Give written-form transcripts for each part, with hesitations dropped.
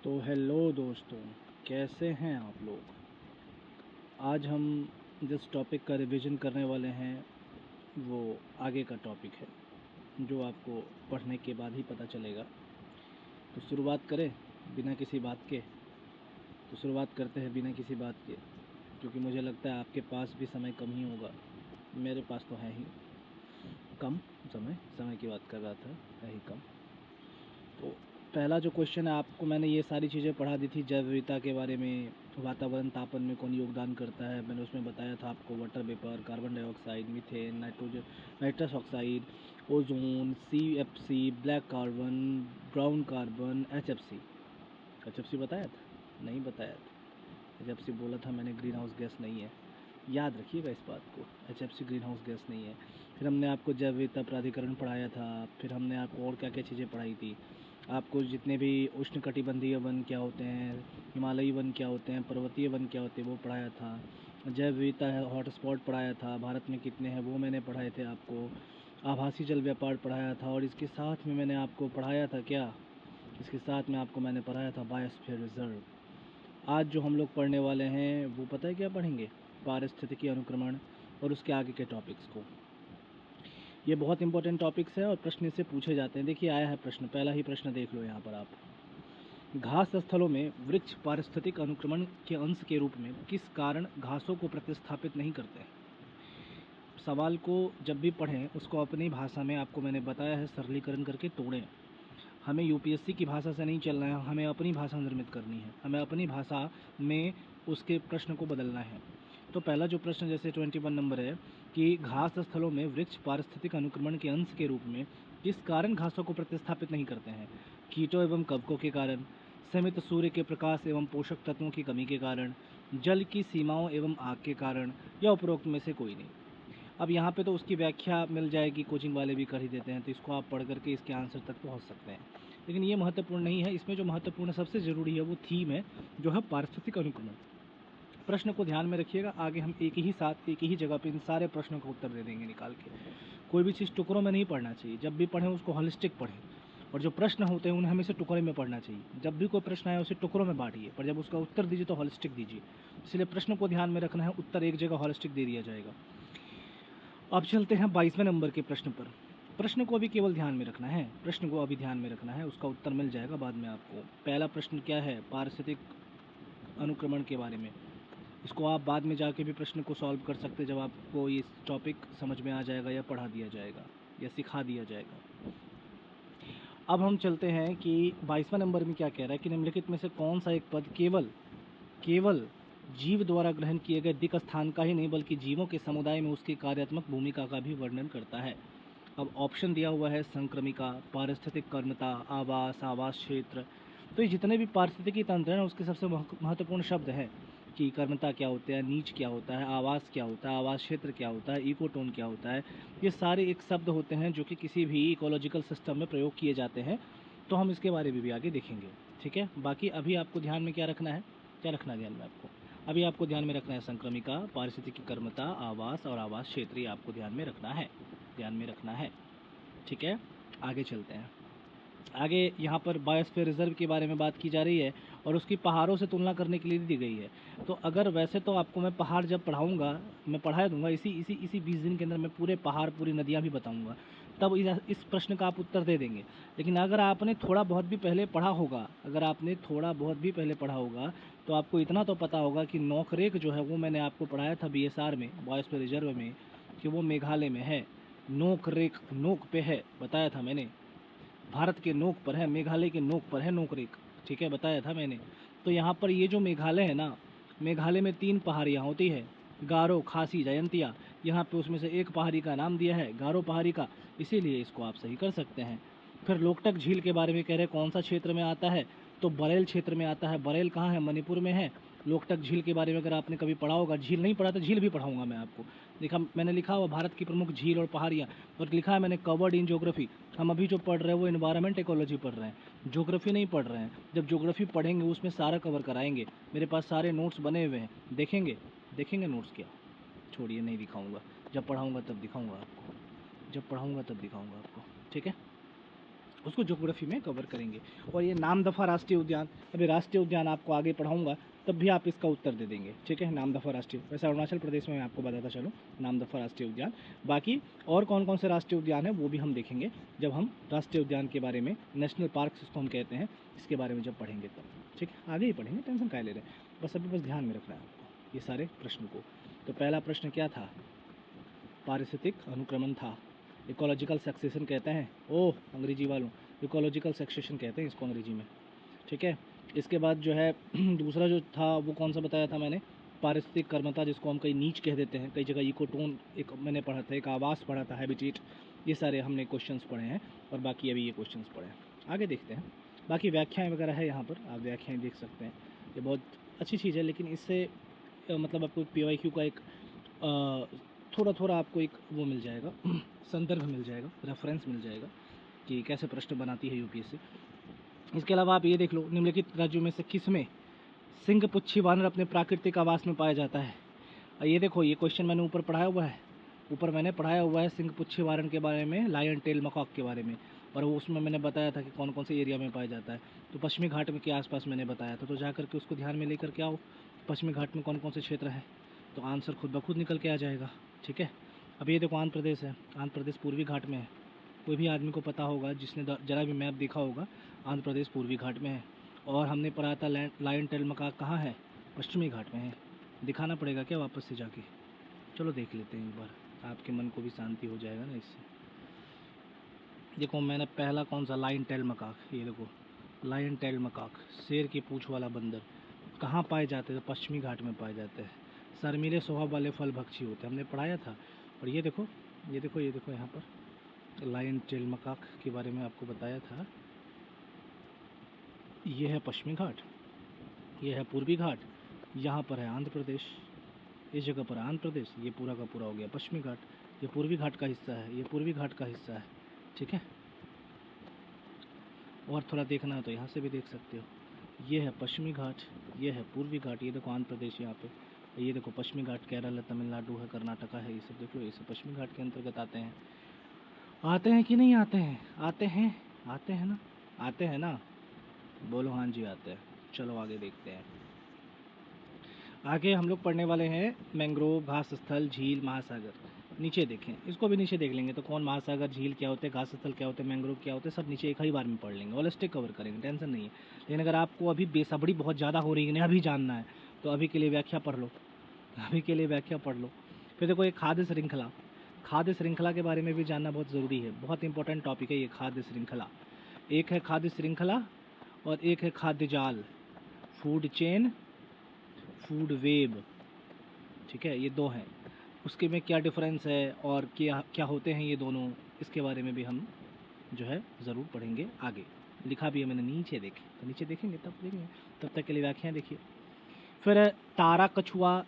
तो हेलो दोस्तों, कैसे हैं आप लोग। आज हम जिस टॉपिक का रिवीजन करने वाले हैं वो आगे का टॉपिक है जो आपको पढ़ने के बाद ही पता चलेगा। तो शुरुआत करें बिना किसी बात के। तो शुरुआत करते हैं बिना किसी बात के, क्योंकि मुझे लगता है आपके पास भी समय कम ही होगा। मेरे पास तो है ही कम समय की बात कर रहा था, है ही कम। तो पहला जो क्वेश्चन है, आपको मैंने ये सारी चीज़ें पढ़ा दी थी जैव विविधता के बारे में, वातावरण तापन में कौन योगदान करता है। मैंने उसमें बताया था आपको water vapour, carbon dioxide, methane, nitrogen, nitrous oxide, ozone, CFC, black carbon, brown carbon, HFC बताया था? नहीं बताया था। HFC बोला था मैंने, ग्रीन हाउस गैस नहीं है, याद रखिएगा इस बात को। HFC ग्रीन हाउस गैस नहीं है। फिर हमने आपको जैव विविधता प्राधिकरण पढ़ाया था। फिर हमने आपको और क्या क्या चीज़ें पढ़ाई थी। आपको जितने भी उष्णकटिबंधीय वन क्या होते हैं, हिमालयी वन क्या होते हैं, पर्वतीय वन क्या होते हैं, वो पढ़ाया था। जैव विविधता है, हॉटस्पॉट पढ़ाया था, भारत में कितने हैं वो मैंने पढ़ाए थे आपको। आभासी जल व्यापार पढ़ाया था, और इसके साथ में मैंने आपको पढ़ाया था क्या, इसके साथ में आपको मैंने पढ़ाया था बायोस्फीयर रिजर्व। आज जो हम लोग पढ़ने वाले हैं वो पता है क्या पढ़ेंगे? पारिस्थितिकी अनुक्रमण और उसके आगे के टॉपिक्स को। ये बहुत इंपॉर्टेंट टॉपिक्स हैं और प्रश्न इससे पूछे जाते हैं। देखिए आया है प्रश्न, पहला ही प्रश्न देख लो यहाँ पर आप। घास स्थलों में वृक्ष पारिस्थितिक अनुक्रमण के अंश के रूप में किस कारण घासों को प्रतिस्थापित नहीं करते? सवाल को जब भी पढ़ें उसको अपनी भाषा में, आपको मैंने बताया है सरलीकरण करके तोड़ें। हमें यूपीएससी की भाषा से नहीं चलना है, हमें अपनी भाषा निर्मित करनी है, हमें अपनी भाषा में उसके प्रश्न को बदलना है। तो पहला जो प्रश्न जैसे 21 नंबर है कि घास स्थलों में वृक्ष पारिस्थितिक अनुक्रमण के अंश के रूप में किस कारण घासों को प्रतिस्थापित नहीं करते हैं? कीटों एवं कवकों के कारण, सीमित सूर्य के प्रकाश एवं पोषक तत्वों की कमी के कारण, जल की सीमाओं एवं आग के कारण, या उपरोक्त में से कोई नहीं। अब यहाँ पे तो उसकी व्याख्या मिल जाएगी, कोचिंग वाले भी कर ही देते हैं, तो इसको आप पढ़ करके इसके आंसर तक पहुँच सकते हैं। लेकिन ये महत्वपूर्ण नहीं है। इसमें जो महत्वपूर्ण सबसे ज़रूरी है वो थीम है, जो है पारिस्थितिक अनुक्रमण। प्रश्न को ध्यान में रखिएगा, आगे हम एक ही साथ एक ही जगह पे इन सारे प्रश्नों का उत्तर दे देंगे निकाल के। कोई भी चीज़ टुकड़ों में नहीं पढ़ना चाहिए, जब भी पढ़ें उसको होलिस्टिक पढ़ें, और जो प्रश्न होते हैं उन्हें हमेशा टुकड़े में पढ़ना चाहिए। जब भी कोई प्रश्न आए उसे टुकड़ों में बांटिए, पर जब उसका उत्तर दीजिए तो होलिस्टिक दीजिए। इसलिए प्रश्न को ध्यान में रखना है, उत्तर एक जगह होलिस्टिक दे दिया जाएगा। अब चलते हैं 22वें नंबर के प्रश्न पर। प्रश्न को अभी केवल ध्यान में रखना है, प्रश्न को अभी ध्यान में रखना है, उसका उत्तर मिल जाएगा बाद में आपको। पहला प्रश्न क्या है? पारिस्थितिक अनुक्रमण के बारे में। इसको आप बाद में जाके भी प्रश्न को सॉल्व कर सकते हैं, जब आपको ये टॉपिक समझ में आ जाएगा या पढ़ा दिया जाएगा या सिखा दिया जाएगा। अब हम चलते हैं कि 22वां नंबर में क्या कह रहा है कि निम्नलिखित में से कौन सा एक पद केवल जीव द्वारा ग्रहण किए गए दिक् स्थान का ही नहीं बल्कि जीवों के समुदाय में उसकी कार्यात्मक भूमिका का भी वर्णन करता है? अब ऑप्शन दिया हुआ है संक्रमिका, पारिस्थितिक कर्मता, आवास, आवास क्षेत्र। तो ये जितने भी पारिस्थितिकी तंत्र हैं उसके सबसे महत्वपूर्ण शब्द है कि कर्मता क्या होता है, नीच क्या होता है, आवास क्या होता है, आवास क्षेत्र क्या होता है, इकोटोन क्या होता है। ये सारे एक शब्द होते हैं जो कि किसी भी इकोलॉजिकल सिस्टम में प्रयोग किए जाते हैं। तो हम इसके बारे में भी आगे देखेंगे, ठीक है। बाकी अभी आपको ध्यान में क्या रखना है, क्या रखना है ध्यान में आपको? अभी आपको ध्यान में रखना है संक्रमिका, पारिस्थितिकी कर्मता, आवास और आवास क्षेत्र, ये आपको ध्यान में रखना है, ध्यान में रखना है, ठीक है। आगे चलते हैं। आगे यहाँ पर बायोस्फीयर रिजर्व के बारे में बात की जा रही है और उसकी पहाड़ों से तुलना करने के लिए दी गई है। तो अगर वैसे तो आपको मैं पहाड़ जब पढ़ाऊँगा, मैं पढ़ा दूँगा इसी 20 दिन के अंदर मैं पूरे पहाड़, पूरी नदियाँ भी बताऊँगा, तब इस प्रश्न का आप उत्तर दे देंगे। लेकिन अगर आपने थोड़ा बहुत भी पहले पढ़ा होगा, तो आपको इतना तो पता होगा कि नोकरेक जो है वो मैंने आपको पढ़ाया था BSR में, बायोस्फीयर रिजर्व में, कि वो मेघालय में है। नोकरेक नोक पे है, बताया था मैंने, भारत के नोक पर है, मेघालय के नोक पर है नोकरेक, ठीक है, बताया था मैंने। तो यहाँ पर ये जो मेघालय है ना, मेघालय में 3 पहाड़ियाँ होती है, गारो, खासी, जयंतिया। यहाँ पे उसमें से एक पहाड़ी का नाम दिया है गारो पहाड़ी का, इसीलिए इसको आप सही कर सकते हैं। फिर लोकटक झील के बारे में कह रहे हैं कौन सा क्षेत्र में आता है, तो बरेल क्षेत्र में आता है। बरेल कहाँ है? मणिपुर में है। लोकटक झील के बारे में अगर आपने कभी पढ़ा होगा, झील नहीं पढ़ा तो झील भी पढ़ाऊंगा मैं आपको। मैंने लिखा हुआ भारत की प्रमुख झील और पहाड़ियाँ, और लिखा है मैंने कवर्ड इन ज्योग्राफी। हम अभी जो पढ़ रहे हैं वो इन्वायरमेंट इकोलॉजी पढ़ रहे हैं, ज्योग्राफी नहीं पढ़ रहे हैं। जब ज्योग्राफी पढ़ेंगे उसमें सारा कवर कराएंगे, मेरे पास सारे नोट्स बने हुए हैं, देखेंगे नोट्स क्या? छोड़िए, नहीं दिखाऊंगा, जब पढ़ाऊंगा तब दिखाऊंगा आपको, ठीक है। उसको ज्योग्राफी में कवर करेंगे। और ये नामदफा राष्ट्रीय उद्यान, अभी राष्ट्रीय उद्यान आपको आगे पढ़ाऊंगा तब भी आप इसका उत्तर दे देंगे, ठीक है। नामदफा राष्ट्रीय, वैसे अरुणाचल प्रदेश में मैं आपको बताता चलूँ, नामदफा राष्ट्रीय उद्यान। बाकी और कौन कौन से राष्ट्रीय उद्यान है वो भी हम देखेंगे जब हम राष्ट्रीय उद्यान के बारे में, नेशनल पार्क जिसको हम कहते हैं, इसके बारे में जब पढ़ेंगे तब, ठीक है। आगे ही पढ़ेंगे, टेंशन काहे ले रहे हैं, बस अभी बस ध्यान में रखना है आपको ये सारे प्रश्न को। तो पहला प्रश्न क्या था, पारिस्थितिक अनुक्रमण था, इकोलॉजिकल सक्सेशन कहते हैं, ओह अंग्रेजी वालों, इकोलॉजिकल सक्सेशन कहते हैं इसको अंग्रेजी में, ठीक है। इसके बाद जो है दूसरा जो था वो कौन सा बताया था मैंने, पारिस्थितिक कर्मता, जिसको हम कई नीच कह देते हैं, कई जगह इकोटोन एक मैंने पढ़ा था, एक आवास पढ़ा था, हैबिटेट, ये सारे हमने क्वेश्चंस पढ़े हैं। और बाकी अभी ये क्वेश्चंस पढ़े हैं, आगे देखते हैं। बाकी व्याख्याएं वगैरह है यहाँ पर, आप व्याख्याएं देख सकते हैं, ये बहुत अच्छी चीज़ है। लेकिन इससे मतलब आपको PYQ का एक थोड़ा थोड़ा आपको एक वो मिल जाएगा संदर्भ मिल जाएगा, रेफरेंस मिल जाएगा कि कैसे प्रश्न बनाती है UPSC। इसके अलावा आप ये देख लो, निम्नलिखित राज्यों में से किस में सिंहपुच्छी वानर अपने प्राकृतिक आवास में पाया जाता है। ये देखो, ये क्वेश्चन मैंने ऊपर पढ़ाया हुआ है, ऊपर मैंने पढ़ाया हुआ है सिंहपुच्छी वानर के बारे में, लायन टेल मकॉक के बारे में, और वो उसमें मैंने बताया था कि कौन कौन से एरिया में पाया जाता है। तो पश्चिमी घाट में के आसपास मैंने बताया था, तो जा करके उसको ध्यान में लेकर के आओ, पश्चिमी घाट में कौन कौन से क्षेत्र है, तो आंसर खुद ब खुद निकल के आ जाएगा, ठीक है। अब ये देखो, आंध्र प्रदेश है, आंध्र प्रदेश पूर्वी घाट में है, कोई भी आदमी को पता होगा जिसने जरा भी मैप देखा होगा, आंध्र प्रदेश पूर्वी घाट में है। और हमने पढ़ा था लायन टेल मकाक कहाँ है, पश्चिमी घाट में है। दिखाना पड़ेगा क्या वापस से जाके, चलो देख लेते हैं एक बार, आपके मन को भी शांति हो जाएगा ना इससे। देखो मैंने पहला कौन सा, लायन टेल मकाक, ये देखो लायन टेल मकाक, शेर की पूँछ वाला बंदर, कहाँ पाए जाते थे, पश्चिमी घाट में पाए जाते हैं। शर्मीले स्वभाव वाले फल भक्षी होते हैं, हमने पढ़ाया था। और ये देखो, ये देखो, ये देखो, यहाँ पर लायन टेल मकाक के बारे में आपको बताया था। ये है पश्चिमी घाट, ये है पूर्वी घाट, यहाँ पर है आंध्र प्रदेश, इस जगह पर आंध्र प्रदेश, ये पूरा का पूरा हो गया पश्चिमी घाट, ये पूर्वी घाट का हिस्सा है, ये पूर्वी घाट का हिस्सा है, ठीक है। और थोड़ा देखना है तो यहाँ से भी देख सकते हो, ये है पश्चिमी घाट, ये है पूर्वी घाट, ये देखो आंध्र प्रदेश यहाँ पे, ये देखो पश्चिमी घाट केरल है, तमिलनाडु है, कर्नाटका है, ये सब देखो, ये सब पश्चिमी घाट के अंतर्गत आते हैं। आते हैं कि नहीं आते हैं, आते हैं, आते हैं ना, आते हैं ना, बोलो हाँ जी आते हैं। चलो आगे देखते हैं। आगे हम लोग पढ़ने वाले हैं मैंग्रोव, घास स्थल, झील, महासागर। नीचे देखें, इसको भी नीचे देख लेंगे, तो कौन, महासागर, झील क्या होते हैं, घास स्थल क्या होते हैं, मैंग्रोव क्या होते हैं, सब नीचे एक ही बार में पढ़ लेंगे, होलिस्टिक कवर करेंगे, टेंशन नहीं है। लेकिन अगर आपको अभी बेसब्री बहुत ज़्यादा हो रही है, अभी जानना है, तो अभी के लिए व्याख्या पढ़ लो, अभी के लिए व्याख्या पढ़ लो। फिर देखो, एक खाद्य श्रृंखला, खाद्य श्रृंखला के बारे में भी जानना बहुत ज़रूरी है, बहुत इंपॉर्टेंट टॉपिक है ये खाद्य श्रृंखला। एक है खाद्य श्रृंखला और एक है खाद्य जाल, फूड चेन, फूड वेब, ठीक है, ये दो हैं। उसके में क्या डिफरेंस है और क्या क्या होते हैं ये दोनों, इसके बारे में भी हम जो है ज़रूर पढ़ेंगे आगे। लिखा भी है मैंने, नीचे देखें, तो नीचे देखेंगे तब देखेंगे, तब तक के लिए व्याख्याएं देखिए। फिर तारा कछुआ,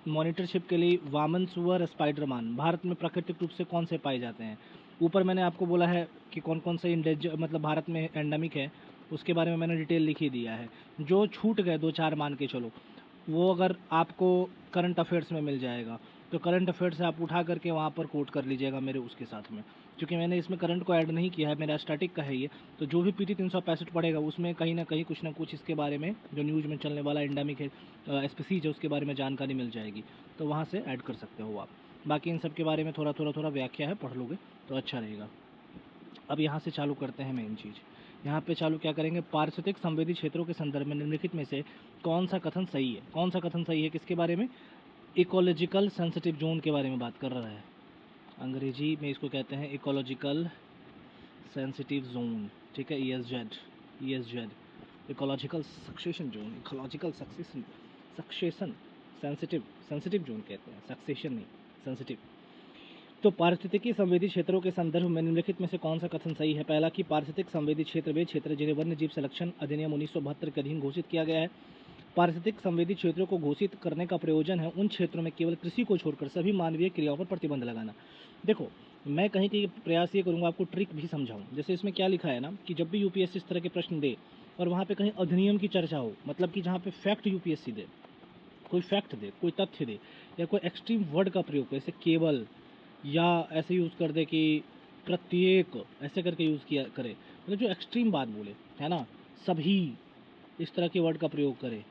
मॉनिटरशिप के लिए वामन, सुअर, स्पाइडरमैन भारत में प्राकृतिक रूप से कौन से पाए जाते हैं। ऊपर मैंने आपको बोला है कि कौन कौन से इंडेंजर मतलब भारत में एंडेमिक है, उसके बारे में मैंने डिटेल लिख ही दिया है। जो छूट गए दो चार मान के चलो, वो अगर आपको करंट अफेयर्स में मिल जाएगा, तो करंट अफेयर्स से आप उठा करके वहाँ पर कोट कर लीजिएगा मेरे उसके साथ में, क्योंकि मैंने इसमें करंट को ऐड नहीं किया है, मेरा स्टैटिक का है ये। तो जो भी PT 365 पड़ेगा उसमें कहीं ना कहीं कुछ ना कुछ इसके बारे में, जो न्यूज़ में चलने वाला एंडेमिक है, स्पीसीज है, उसके बारे में जानकारी मिल जाएगी, तो वहाँ से ऐड कर सकते हो आप। बाकी इन सब के बारे में थोड़ा थोड़ा थोड़ा व्याख्या है, पढ़ लोगे तो अच्छा रहेगा। अब यहाँ से चालू करते हैं मेन चीज़। यहाँ पे चालू क्या करेंगे, पारिस्थितिक संवेदी क्षेत्रों के संदर्भ में निम्नलिखित में से कौन सा कथन सही है, कौन सा कथन सही है, किसके बारे में, इकोलॉजिकल सेंसिटिव जोन के बारे में बात कर रहा है। अंग्रेजी में इसको कहते हैं इकोलॉजिकल सेंसिटिव जोन, ठीक है, ESZ, ecological succession zone, ecological succession sensitive zone कहते हैं, सक्सेशन नहीं, सेंसिटिव। तो पारिस्थितिकी संवेदी क्षेत्रों के संदर्भ में निम्नलिखित में से कौन सा कथन सही है। पहला कि पारिस्थितिक संवेदी क्षेत्र वे क्षेत्र जिन्हें वन्य जीव संरक्षण अधिनियम 1972 के अधीन घोषित किया गया है। पारिस्थितिक संवेदी क्षेत्रों को घोषित करने का प्रयोजन है उन क्षेत्रों में केवल कृषि को छोड़कर सभी मानवीय क्रियाओं पर प्रतिबंध लगाना। देखो, मैं कहीं कहीं प्रयास ये करूँगा आपको ट्रिक भी समझाऊँ। जैसे इसमें क्या लिखा है ना, कि जब भी UPSC इस तरह के प्रश्न दे और वहाँ पे कहीं अधिनियम की चर्चा हो, मतलब कि जहाँ पे फैक्ट UPSC दे, कोई फैक्ट दे, कोई तथ्य दे, या कोई एक्सट्रीम वर्ड का प्रयोग जैसे केवल, या ऐसे यूज़ कर दे कि प्रत्येक, ऐसे करके यूज़ किया करे, मतलब जो एक्सट्रीम बात बोले, है ना, सभी इस तरह के वर्ड का प्रयोग करे,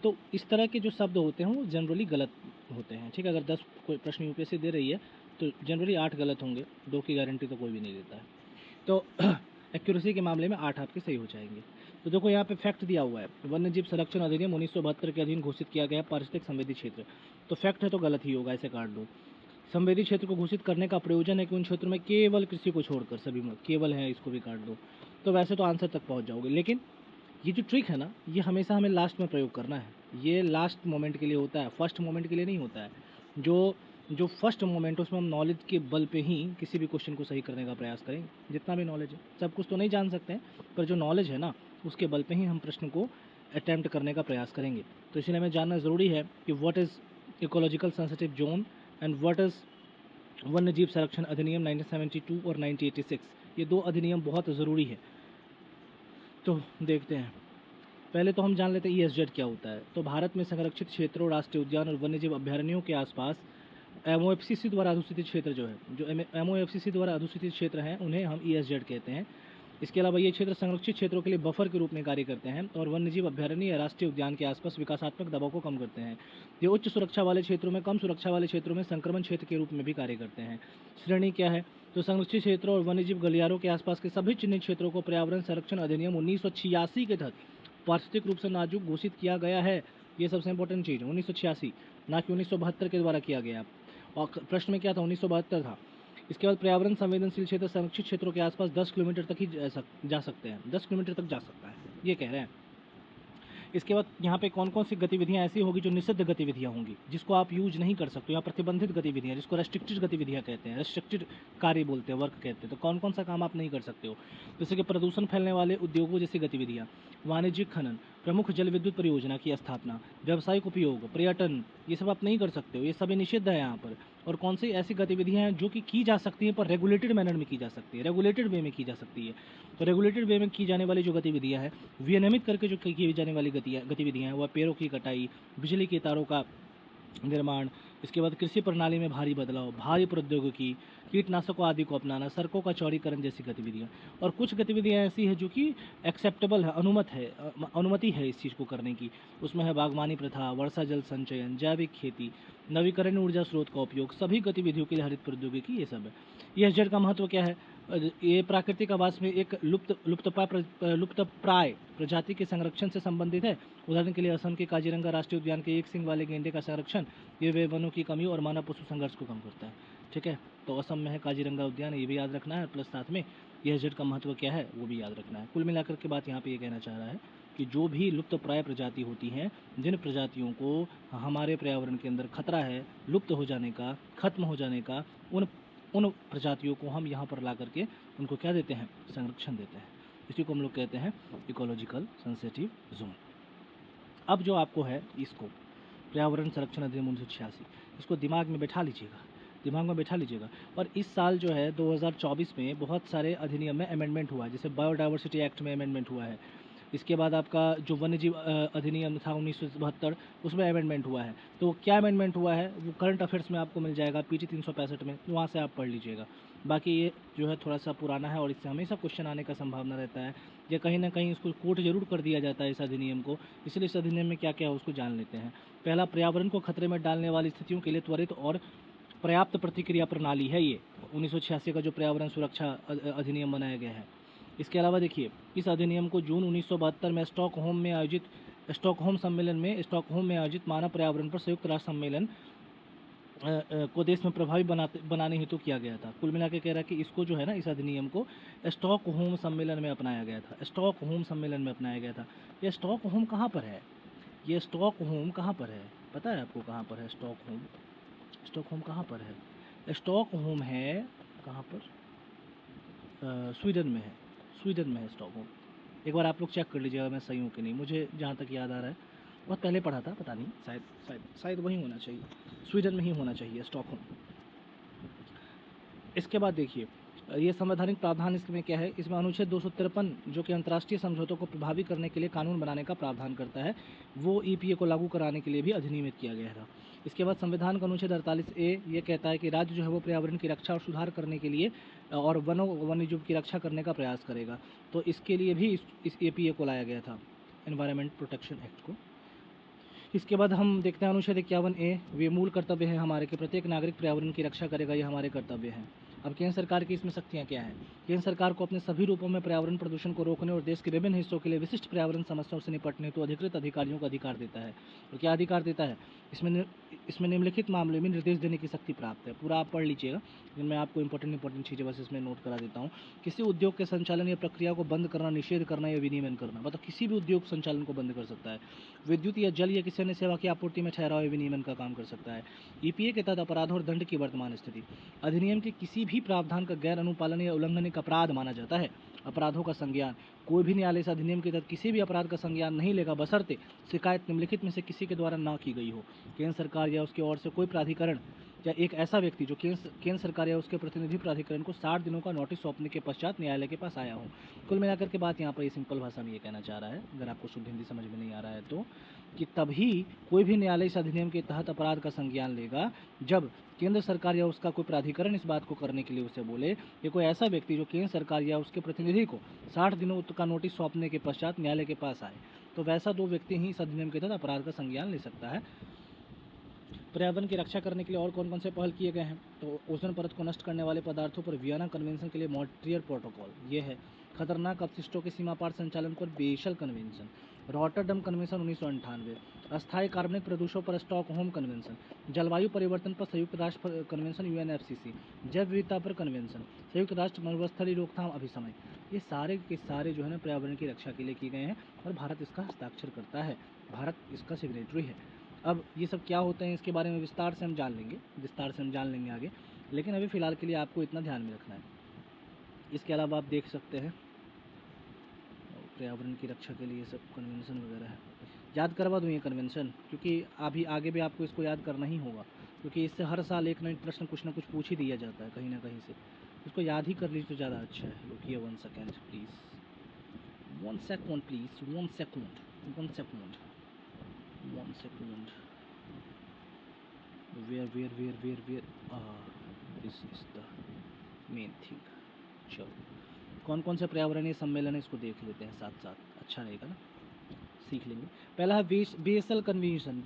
तो इस तरह के जो शब्द होते हैं वो जनरली गलत होते हैं। ठीक है, अगर 10 कोई प्रश्न यूपीएससी दे रही है तो जनरली 8 गलत होंगे, 2 की गारंटी तो कोई भी नहीं देता है। तो एक्यूरेसी के मामले में 8 आपके सही हो जाएंगे। तो देखो यहाँ पे फैक्ट दिया हुआ है, वन्य जीव संरक्षण अधिनियम 1972 के अधीन घोषित किया गया पारिस्थितिक संवेदी क्षेत्र। तो फैक्ट है तो गलत ही होगा, ऐसे काट दो। संवेदी क्षेत्र को घोषित करने का प्रयोजन है कि उन क्षेत्रों में केवल कृषि को छोड़कर सभी में केवल है, इसको भी काट दो। तो वैसे तो आंसर तक पहुँच जाओगे, लेकिन ये जो ट्रिक है ना, ये हमेशा हमें लास्ट में प्रयोग करना है। ये लास्ट मोमेंट के लिए होता है, फर्स्ट मोमेंट के लिए नहीं होता है। जो जो फर्स्ट मोमेंट उसमें हम नॉलेज के बल पे ही किसी भी क्वेश्चन को सही करने का प्रयास करें। जितना भी नॉलेज है, सब कुछ तो नहीं जान सकते हैं, पर जो नॉलेज है ना उसके बल पे ही हम प्रश्न को अटैम्प्ट करने का प्रयास करेंगे। तो इसलिए हमें जानना ज़रूरी है कि what is ecological sensitive zone and what is वन्य जीव संरक्षण अधिनियम 1972 और 1986। ये 2 अधिनियम बहुत ज़रूरी है। तो देखते हैं, पहले तो हम जान लेते हैं ESZ क्या होता है। तो भारत में संरक्षित क्षेत्रों, राष्ट्रीय उद्यान और वन्यजीव अभयारण्यों के आसपास MOFCC द्वारा अधिसूचित क्षेत्र जो MOFCC द्वारा अधिसूचित क्षेत्र हैं उन्हें हम ESZ कहते हैं। इसके अलावा ये क्षेत्र संरक्षित क्षेत्रों के लिए बफर के रूप में कार्य करते हैं और वन्यजीव अभयारण्य या राष्ट्रीय उद्यान के आसपास विकासात्मक दबाव को कम करते हैं। ये उच्च सुरक्षा वाले क्षेत्रों में, कम सुरक्षा वाले क्षेत्रों में संक्रमण क्षेत्र के रूप में भी कार्य करते हैं। श्रेणी क्या है? तो संरक्षित क्षेत्रों और वन्यजीव गलियारों के आसपास के सभी चिन्हित क्षेत्रों को पर्यावरण संरक्षण अधिनियम 1986 के तहत पारिस्थितिक रूप से नाजुक घोषित किया गया है। ये सबसे इंपॉर्टेंट चीज़ है, 1986, ना कि 1972 के द्वारा किया गया। और प्रश्न में क्या था? 1972 था। इसके बाद पर्यावरण संवेदनशील क्षेत्र संरक्षित क्षेत्रों के आसपास 10 किलोमीटर तक ही जा सकते हैं, 10 किलोमीटर तक जा सकता है, ये कह रहे हैं। इसके बाद यहाँ पे कौन कौन सी गतिविधियाँ ऐसी होगी जो निषिद्ध गतिविधियाँ होंगी, जिसको आप यूज नहीं कर सकते, या प्रतिबंधित गतिविधियाँ जिसको रेस्ट्रिक्टेड गतिविधियाँ कहते हैं, रेस्ट्रिक्टेड कार्य बोलते हैं, वर्क कहते हैं। तो कौन कौन सा काम आप नहीं कर सकते हो? जैसे कि प्रदूषण फैलने वाले उद्योगों जैसी गतिविधियाँ, वाणिज्यिक खनन, प्रमुख जल विद्युत परियोजना की स्थापना, व्यावसायिक उपयोग, पर्यटन, ये सब आप नहीं कर सकते हो, ये सभी निषिद्ध है यहाँ पर। और कौन सी ऐसी गतिविधियाँ हैं जो कि की जा सकती हैं पर रेगुलेटेड मैनर में की जा सकती है, रेगुलेटेड वे में की जा सकती है। तो रेगुलेटेड वे में की जाने वाली जो गतिविधियाँ हैं, विनियमित करके जो की जाने वाली गतिविधियाँ हैं, वह पेड़ों की कटाई, बिजली के तारों का निर्माण, इसके बाद कृषि प्रणाली में भारी बदलाव, भारी प्रौद्योगिकी, कीटनाशकों आदि को अपनाना, सड़कों का चौड़ीकरण जैसी गतिविधियाँ। और कुछ गतिविधियाँ ऐसी हैं जो कि एक्सेप्टेबल है, अनुमति है इस चीज़ को करने की। उसमें है बागवानी प्रथा, वर्षा जल संचयन, जैविक खेती, नवीकरणीय ऊर्जा स्रोत का उपयोग, सभी गतिविधियों के लिए हरित प्रौद्योगिकी, ये सब है। ESZ का महत्व क्या है? ये प्राकृतिक आवास में एक लुप्तप्राय प्रजाति के संरक्षण से संबंधित है। उदाहरण के लिए असम के काजीरंगा राष्ट्रीय उद्यान के एक सींग वाले गेंडे का संरक्षण, ये वे वनों की कमी और मानव पशु संघर्ष को कम करता है। ठीक है, तो असम में है काजीरंगा उद्यान, ये भी याद रखना है, प्लस साथ में ESZ का महत्व क्या है वो भी याद रखना है। कुल मिलाकर के बात यहाँ पे ये कहना चाह रहा है कि जो भी लुप्तप्राय प्रजाति होती हैं, जिन प्रजातियों को हमारे पर्यावरण के अंदर खतरा है लुप्त हो जाने का, खत्म हो जाने का, उन प्रजातियों को हम यहाँ पर ला करके उनको क्या देते हैं? संरक्षण देते हैं। इसी को हम लोग कहते हैं इकोलॉजिकल सेंसिटिव जोन। अब जो आपको है इसको पर्यावरण संरक्षण अधिनियम 1986, इसको दिमाग में बैठा लीजिएगा। और इस साल जो है 2024 में बहुत सारे अधिनियम में अमेंडमेंट हुआ है, जैसे बायोडाइवर्सिटी एक्ट में अमेंडमेंट हुआ है। इसके बाद आपका जो वन्यजीव अधिनियम था 1972, उसमें अमेंडमेंट हुआ है। तो क्या अमेंडमेंट हुआ है वो करंट अफेयर्स में आपको मिल जाएगा, PT 365 में, वहाँ से आप पढ़ लीजिएगा। बाकी ये जो है थोड़ा सा पुराना है और इससे हमेशा क्वेश्चन आने का संभावना रहता है, या कहीं ना कहीं इसको कोट जरूर कर दिया जाता है इस अधिनियम को। इसलिए इस अधिनियम में क्या क्या है उसको जान लेते हैं। पहला, पर्यावरण को खतरे में डालने वाली स्थितियों के लिए त्वरित और पर्याप्त प्रतिक्रिया प्रणाली है। ये 1986 का जो पर्यावरण सुरक्षा अधिनियम बनाया गया है। इसके अलावा देखिए, इस अधिनियम को जून 1972 में स्टॉकहोम सम्मेलन में आयोजित मानव पर्यावरण पर संयुक्त राष्ट्र सम्मेलन को देश में प्रभावी बनाने हेतु किया गया था। कुल मिला के कह रहा है कि इसको जो है ना, इस अधिनियम को स्टॉकहोम सम्मेलन में अपनाया गया था। स्टॉकहोम सम्मेलन में अपनाया गया था। ये स्टॉकहोम कहाँ पर है? ये स्टॉकहोम कहाँ पर है? पता है आपको कहाँ पर है स्टॉकहोम? स्टॉकहोम कहाँ पर है? स्टॉकहोम है कहाँ पर? स्वीडन में है। स्वीडन में है स्टॉकहोम। एक बार आप लोग चेक कर लीजिएगा मैं सही हूँ कि नहीं। मुझे जहाँ तक याद आ रहा है, बहुत पहले पढ़ा था, पता नहीं, शायद वही होना चाहिए, स्वीडन में ही होना चाहिए स्टॉकहोम। इसके बाद देखिए, ये संवैधानिक प्रावधान इसमें क्या है, इसमें अनुच्छेद 253 जो कि अंतर्राष्ट्रीय समझौतों को प्रभावी करने के लिए कानून बनाने का प्रावधान करता है, वो ईपीए को लागू कराने के लिए भी अधिनियमित किया गया था। इसके बाद संविधान का अनुच्छेद 48A ये कहता है कि राज्य जो है वो पर्यावरण की रक्षा और सुधार करने के लिए और वन्यजीव की रक्षा करने का प्रयास करेगा। तो इसके लिए भी इस ईपीए को लाया गया था, एनवायरमेंट प्रोटेक्शन एक्ट को। इसके बाद हम देखते हैं अनुच्छेद 51A, वे मूल कर्तव्य है हमारे कि प्रत्येक नागरिक पर्यावरण की रक्षा करेगा, ये हमारे कर्तव्य हैं। अब केंद्र सरकार की इसमें शक्तियाँ क्या हैं? केंद्र सरकार को अपने सभी रूपों में पर्यावरण प्रदूषण को रोकने और देश के विभिन्न हिस्सों के लिए विशिष्ट पर्यावरण समस्याओं से निपटने हेतु अधिकृत अधिकारियों को अधिकार देता है। और क्या अधिकार देता है? इसमें निम्नलिखित मामले में निर्देश देने की शक्ति प्राप्त है। पूरा आप पढ़ लीजिएगा, लेकिन मैं आपको इंपॉर्टेंट चीज़ें बस इसमें नोट करा देता हूँ। किसी उद्योग के संचालन या प्रक्रिया को बंद करना, निषेध करना या विनियमन करना, मतलब किसी भी उद्योग संचालन को बंद कर सकता है। विद्युत या जल या किसी अन्य सेवा की आपूर्ति में ठहराव या विनियमन का काम कर सकता है। ईपीए के तहत अपराधों और दंड की वर्तमान स्थिति, अधिनियम के किसी भी प्रावधान का गैर अनुपालन या उल्लंघन एक अपराध माना जाता है। अपराधों का संज्ञान, कोई भी न्यायालय इस अधिनियम के तहत किसी भी अपराध का संज्ञान नहीं लेगा बशर्ते शिकायत निम्नलिखित में से किसी के द्वारा ना की गई हो। केंद्र सरकार या उसकी ओर से कोई प्राधिकरण या एक ऐसा व्यक्ति जो केंद्र सरकार या उसके प्रतिनिधि प्राधिकरण को 60 दिनों का नोटिस सौंपने के पश्चात न्यायालय के पास आया हो। कुल मिलाकर के बात यहाँ पर ये सिंपल भाषा में ये कहना चाह रहा है, अगर आपको शुद्ध हिंदी समझ में नहीं आ रहा है तो, कि तभी कोई भी न्यायालय इस अधिनियम के तहत अपराध का संज्ञान लेगा जब केंद्र सरकार या उसका कोई प्राधिकरण इस बात को करने के लिए उसे बोले, या कोई ऐसा व्यक्ति जो केंद्र सरकार या उसके प्रतिनिधि को 60 दिनों का नोटिस सौंपने के पश्चात न्यायालय के पास आए, तो वैसा दो व्यक्ति ही इस अधिनियम के तहत अपराध का संज्ञान ले सकता है। पर्यावरण की रक्षा करने के लिए और कौन कौन से पहल किए गए हैं? तो ओजोन परत को नष्ट करने वाले पदार्थों पर वियना कन्वेंशन के लिए मॉन्ट्रियल प्रोटोकॉल, ये है। खतरनाक अपशिष्टों के सीमा पार संचालन पर बेसल कन्वेंशन, रॉटरडम कन्वेंशन 1998, अस्थायी कार्बनिक प्रदूषणों पर स्टॉकहोम कन्वेंशन, जलवायु परिवर्तन पर संयुक्त राष्ट्र कन्वेंशन यूएनएफसीसी, जैव विविधता पर कन्वेंशन, संयुक्त राष्ट्र मरुस्थलीय रोकथाम अभिसमय, ये सारे के सारे जो है ना पर्यावरण की रक्षा के लिए किए गए हैं और भारत इसका हस्ताक्षर करता है, भारत इसका सिग्नेटरी है। अब ये सब क्या होते हैं इसके बारे में विस्तार से हम जान लेंगे आगे, लेकिन अभी फ़िलहाल के लिए आपको इतना ध्यान में रखना है। इसके अलावा आप देख सकते हैं पर्यावरण की रक्षा के लिए सब कन्वेंशन वगैरह है, याद करवा दूँ ये कन्वेंशन, क्योंकि अभी आगे भी आपको इसको याद करना ही होगा, क्योंकि इससे हर साल एक ना एक प्रश्न कुछ ना कुछ पूछ ही दिया जाता है कहीं ना कहीं से। इसको याद ही कर लीजिए तो ज़्यादा अच्छा है। रुकिए 1 second please, 1 second please, 1 second, 1 second, 1 second, where this is the main thing। चलो कौन कौन से पर्यावरणीय सम्मेलन है इसको देख लेते हैं साथ साथ, अच्छा रहेगा ना, सीख लेंगे। पहला है बेसल कन्वेंशन,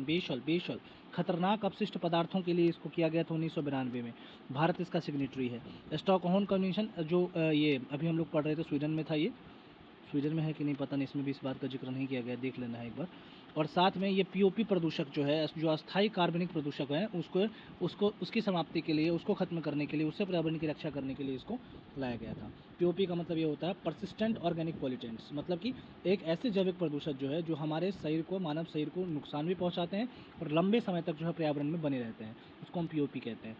बेसल खतरनाक अपशिष्ट पदार्थों के लिए इसको किया गया था 1992 में, भारत इसका सिग्नेटरी है। स्टॉकहोम कन्वेंशन जो ये अभी हम लोग पढ़ रहे थे स्वीडन में था, ये स्वीडन में है कि नहीं पता नहीं, इसमें भी इस बात का जिक्र नहीं किया गया, देख लेना है एक बार। और साथ में ये पीओपी प्रदूषक जो है, जो अस्थायी कार्बनिक प्रदूषक है, उसको उसकी समाप्ति के लिए, उसको खत्म करने के लिए, उससे पर्यावरण की रक्षा करने के लिए इसको लाया गया था। पीओपी का मतलब ये होता है परसिस्टेंट ऑर्गेनिक पॉल्यूटेंट्स, मतलब कि एक ऐसे जैविक प्रदूषक जो है जो हमारे शरीर को, मानव शरीर को नुकसान भी पहुँचाते हैं और लंबे समय तक जो है पर्यावरण में बने रहते हैं, उसको हम पीओपी कहते हैं।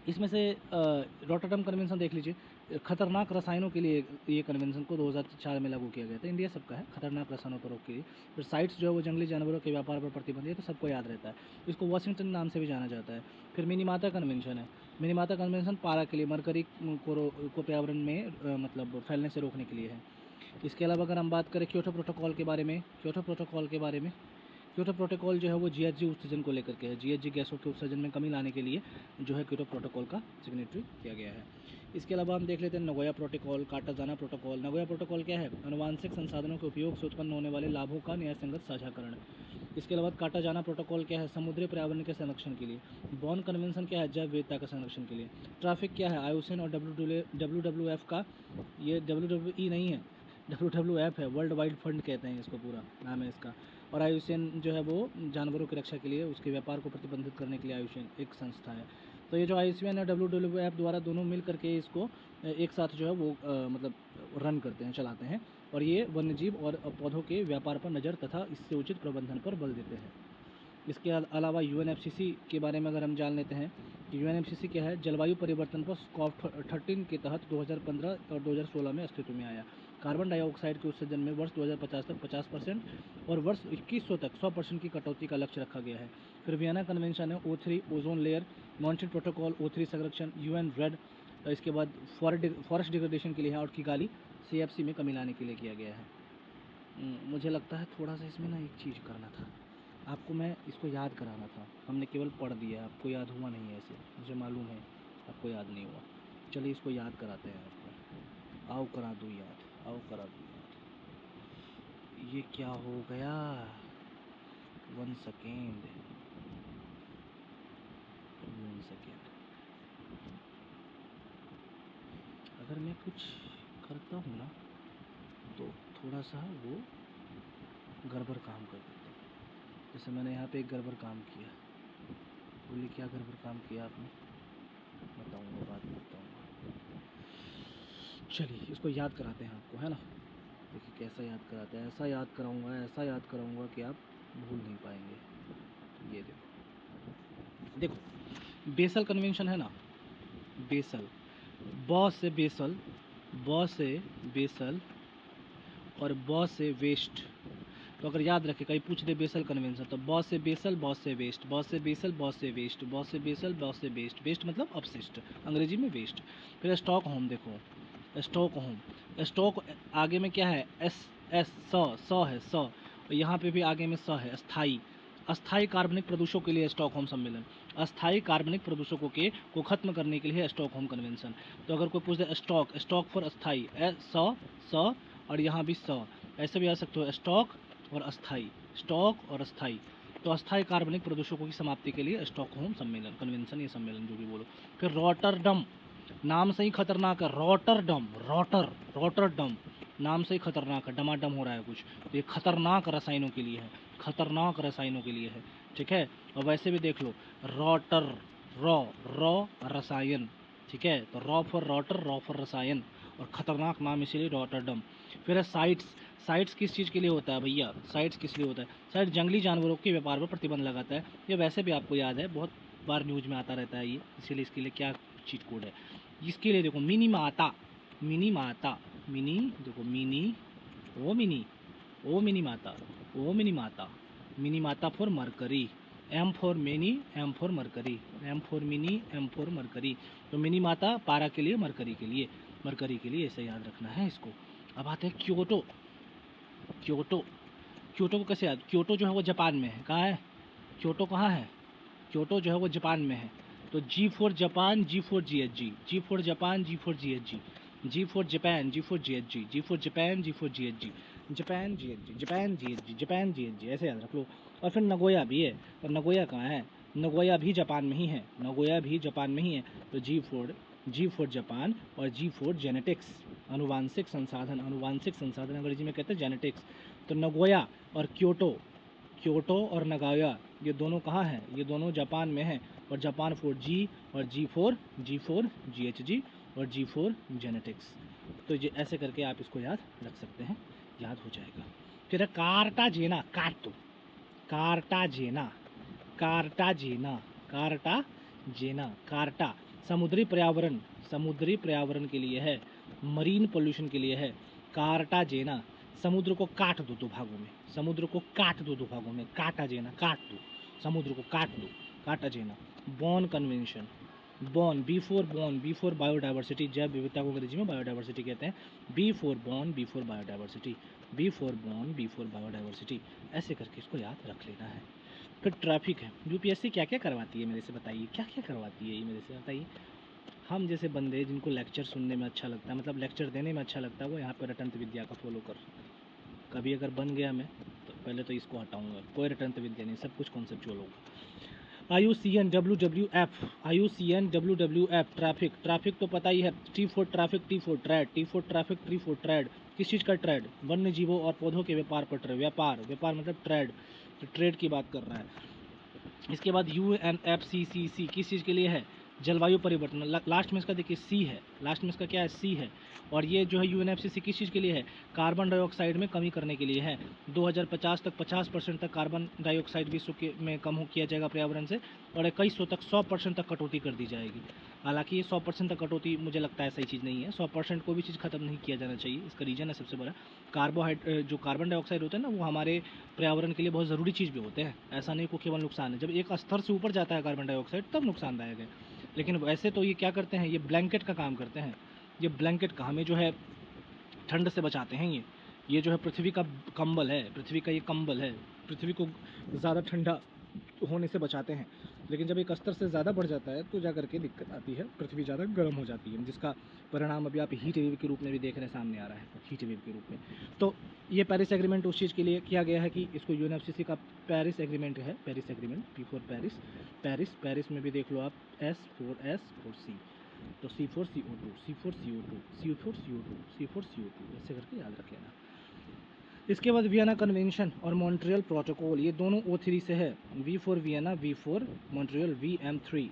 इसमें से रॉटरडम कन्वेंशन देख लीजिए, खतरनाक रसायनों के लिए ये कन्वेंशन को 2004 में लागू किया गया था, इंडिया सबका है, खतरनाक रसायनों पर रोक के लिए। फिर साइट्स जो है वो जंगली जानवरों के व्यापार पर प्रतिबंध है, तो सबको याद रहता है, इसको वाशिंगटन नाम से भी जाना जाता है। फिर मिनीमाता कन्वेंशन है, मिनीमाता कन्वेंशन पारा के लिए, मरकरी को पर्यावरण में मतलब फैलने से रोकने के लिए है। इसके अलावा अगर हम बात करें क्योटो प्रोटोकॉल के बारे में, क्योटो प्रोटोकॉल जो है वो जीएचजी उत्सर्जन को लेकर के है, जीएचजी गैसों के उत्सर्जन में कमी लाने के लिए जो है क्योटो प्रोटोकॉल का सिग्नेटरी किया गया है। इसके अलावा हम देख लेते हैं Nagoya protocol, Cartagena protocol. Nagoya protocol क्या है? अनुवांशिक संसाधनों के उपयोग से उत्पन्न होने वाले लाभों का न्यायसंगत साझाकरण। इसके अलावा कार्टाजाना प्रोटोकॉल क्या है? समुद्री पर्यावरण के संरक्षण के लिए। बॉन कन्वेंशन क्या है? जैव विविधता के संरक्षण के लिए। ट्रैफिक क्या है? आयुसेन और WWF का, ये WWE नहीं है, WWF है, वर्ल्ड वाइड फंड कहते हैं इसको, पूरा नाम है इसका। और आयुसेन जो है वो जानवरों की रक्षा के लिए, उसके व्यापार को प्रतिबंधित करने के लिए आयुसेन एक संस्था है। तो ये जो आयुसेन और WWF द्वारा दोनों मिल करके इसको एक साथ जो है वो मतलब रन करते हैं, चलाते हैं, और ये वन्यजीव और पौधों के व्यापार पर नज़र तथा इससे उचित प्रबंधन पर बल देते हैं। इसके अलावा यूएनएफसीसी के बारे में अगर हम जान लेते हैं कि यूएनएफसीसी क्या है? जलवायु परिवर्तन पर COP13 के तहत 2015 और 2016 में अस्तित्व में आया। कार्बन डाइऑक्साइड के उत्सर्जन में वर्ष 2050 तक 50% और वर्ष 2100 तक 100% की कटौती का लक्ष्य रखा गया है। फिर वियना कन्वेंशन है, O3 ozone layer Montreal protocol, O3 संरक्षण, UN रेड, इसके बाद फॉरेस्ट डिग्रेडेशन के लिए है, और किगाली CFC में कमी लाने के लिए किया गया है। मुझे लगता है थोड़ा सा इसमें ना एक चीज़ करना था, आपको मैं इसको याद कराना था। हमने केवल पढ़ दिया, आपको याद हुआ नहीं है, ऐसे मुझे मालूम है आपको याद नहीं हुआ। चलिए इसको याद कराते हैं आपको। आओ करा दूँ याद, आओ करा दूँ याद। ये क्या हो गया, 1 सेकेंड, 1 सेकेंड। अगर मैं कुछ करता हूँ ना तो थोड़ा सा वो गड़बड़ काम कर देता हूँ। जैसे मैंने यहाँ पे एक गड़बड़ काम किया, बोलिए क्या गड़बड़ काम किया आपने, बताऊँगा बाद में बताऊँगा। चलिए इसको याद कराते हैं आपको, है ना। देखिए कैसा याद कराते हैं, ऐसा याद कराऊँगा, ऐसा याद कराऊँगा कि आप भूल नहीं पाएंगे। ये देखो, देखो बेसल कन्वेंशन है ना, बेसल, बॉस से बेसल, बॉस से बेसल और बॉस से वेस्ट। तो अगर याद रखें कहीं पूछ दे बेसल कन्वेंशन, तो बॉस से बेसल, बॉस से वेस्ट, बॉस से बेसल, बॉस से वेस्ट, बॉस से बेसल, बॉस से वेस्ट, वेस्ट मतलब अपशिष्ट, अंग्रेजी में वेस्ट। फिर स्टॉक होम, देखो स्टॉक होम, स्टॉक आगे में क्या है, एस सौ है, सौ, और यहाँ पे भी आगे में सौ है, स्थाई, अस्थायी कार्बनिक प्रदूषकों के लिए स्टॉकहोम सम्मेलन, अस्थायी कार्बनिक प्रदूषकों को खत्म करने के लिए स्टॉकहोम कन्वेंशन। तो अगर कोई पूछ दे स्टॉक, स्टॉक फॉर अस्थाई, सौ और यहाँ भी सौ, ऐसे भी आ सकते हो, स्टॉक और अस्थाई, स्टॉक और अस्थाई। तो अस्थायी कार्बनिक प्रदूषकों की समाप्ति के लिए स्टॉकहोम सम्मेलन, कन्वेंशन, ये सम्मेलन जो भी बोलो। फिर रॉटरडम, नाम से ही खतरनाक है, रॉटरडम, रॉटरडम नाम से ही खतरनाक है, डमाडम हो रहा है कुछ, तो ये खतरनाक रसायनों के लिए है, खतरनाक रसायनों के लिए है, ठीक है। और वैसे भी देख लो, रॉटर, रॉ रसायन, ठीक है, तो raw for water, raw for रसायन, और खतरनाक नाम इसीलिए रॉटरडम। फिर है साइट्स, साइट्स किस चीज़ के लिए होता है भैया, साइट्स किस लिए होता है, साइट जंगली जानवरों के व्यापार पर प्रतिबंध लगाता है। ये वैसे भी आपको याद है, बहुत बार न्यूज में आता रहता है ये, इसीलिए इसके लिए क्या चीट कोड है। इसके लिए देखो मिनी माता, मिनी माता, मिनी, देखो मिनी, ओ मिनी, ओ मिनी माता, ओ Mini Mata, Mini Mata for mercury, M for Mini, M for mercury, M for Mini, M for mercury. तो मिनी माता पारा के लिए, मरकरी के लिए, मरकरी के लिए, ऐसे याद रखना है इसको। अब आते हैं क्योटो, क्योटो, क्योटो को कैसे याद, क्योटो जो है वो जापान में है, कहाँ है क्योटो, कहाँ है क्योटो जो है वो जापान में है। तो G for Japan, G for GHG, G for Japan, G for GHG, G for Japan, G for GHG, G for Japan, G for GHG, Japan GHG, Japan GHG, Japan GHG, ऐसे याद रख लो। और फिर Nagoya भी है, और Nagoya कहाँ है, नगोया भी जापान में ही है, नगोया भी जापान में ही है। तो जी फॉर जापान और जी फॉर जेनेटिक्स, अनुवांशिक संसाधन, अनुवांशिक संसाधन अंग्रेजी में कहते हैं जेनेटिक्स। तो नगोया और क्योटो, क्योटो और नगाया, ये दोनों कहाँ हैं, ये दोनों जापान में हैं। और जापान फॉर जी, और जी फॉर GHG, और जी फॉर जेनेटिक्स। तो ये ऐसे करके आप इसको याद रख सकते हैं, याद हो जाएगा। फिर कार्टाजेना, काट दो, कार्टाजेना, कार्टाजेना, कार्टाजेना, कार्टा समुद्री पर्यावरण, समुद्री पर्यावरण के लिए है, मरीन पोल्यूशन के लिए है। कार्टाजेना, समुद्र को काट दो दो भागों में, समुद्र को काट दो दो भागों में, कार्टाजेना, काट दो, समुद्र को काट दो, Cartagena. Bon convention, Bon, B for biodiversity, जैव विविधता को अंग्रेजी में बायोडाइवर्सिटी कहते हैं। B for Bonn, B for biodiversity, B for Bonn, B for biodiversity, ऐसे करके इसको याद रख लेना है। फिर ट्रैफिक है, यूपीएससी क्या क्या करवाती है मेरे से बताइए, क्या क्या करवाती है ये मेरे से बताइए। हम जैसे बंदे जिनको लेक्चर सुनने में अच्छा लगता है, मतलब लेक्चर देने में अच्छा लगता है, वो यहाँ पर रटंत विद्या का फॉलो कर। कभी अगर बन गया मैं तो पहले तो इसको हटाऊंगा, कोई रटंत विद्या नहीं, सब कुछ कॉन्सेप्चुअल होगा। IUCN WWF, IUCN WWF, traffic, traffic तो पता ही है, T for traffic, T for trade, T for traffic, T for trade. किस चीज़ का ट्रेड, वन्य जीवों और पौधों के व्यापार पर ट्रेड, व्यापार, व्यापार मतलब ट्रेड, तो ट्रेड की बात कर रहा है। इसके बाद UNFCCC किस चीज़ के लिए है, जलवायु परिवर्तन, लास्ट में इसका देखिए सी है, लास्ट में इसका क्या है, सी है। और ये जो है यूएनएफसीसी किस चीज़ के लिए है, कार्बन डाइऑक्साइड में कमी करने के लिए है। 2050 तक 50% तक कार्बन डाइऑक्साइड विश्व के में कम किया जाएगा पर्यावरण से, और 2100 तक 100% तक कटौती कर दी जाएगी। हालांकि ये 100% तक कटौती मुझे लगता है सही चीज़ नहीं है, 100% कोई भी चीज़ खत्म नहीं किया जाना चाहिए। इसका रीज़न है सबसे बड़ा जो कार्बन डाइऑक्साइड होता है ना, वो हमारे पर्यावरण के लिए बहुत ज़रूरी चीज़ भी होते हैं। ऐसा नहीं को केवल नुकसान है, जब एक स्तर से ऊपर जाता है कार्बन डाइऑक्साइड तब नुकसानदायक है। लेकिन वैसे तो ये क्या करते हैं, ये ब्लैंकेट का काम करते हैं। ये ब्लैंकेट का हमें जो है ठंड से बचाते हैं। ये जो है पृथ्वी का कंबल है, पृथ्वी का ये कंबल है, पृथ्वी को ज़्यादा ठंडा होने से बचाते हैं। लेकिन जब एक स्तर से ज़्यादा बढ़ जाता है तो जा करके दिक्कत आती है, पृथ्वी ज़्यादा गर्म हो जाती है, जिसका परिणाम अभी आप हीट वेव के रूप में भी देख रहे हैं, सामने आ रहा है हीट वेव के रूप में। तो ये पेरिस एग्रीमेंट उस चीज़ के लिए किया गया है कि इसको यूएनएफसीसी का पेरिस एग्रीमेंट है, पेरिस एग्रीमेंट, P4 पेरिस में भी देख लो आप, S4 तो C4CO2 ऐसे करके याद रख लेना। इसके बाद वियना कन्वेंशन और मॉन्ट्रियल प्रोटोकॉल, ये दोनों O3 से है। V4 Vienna, V4 Montreal, VMO3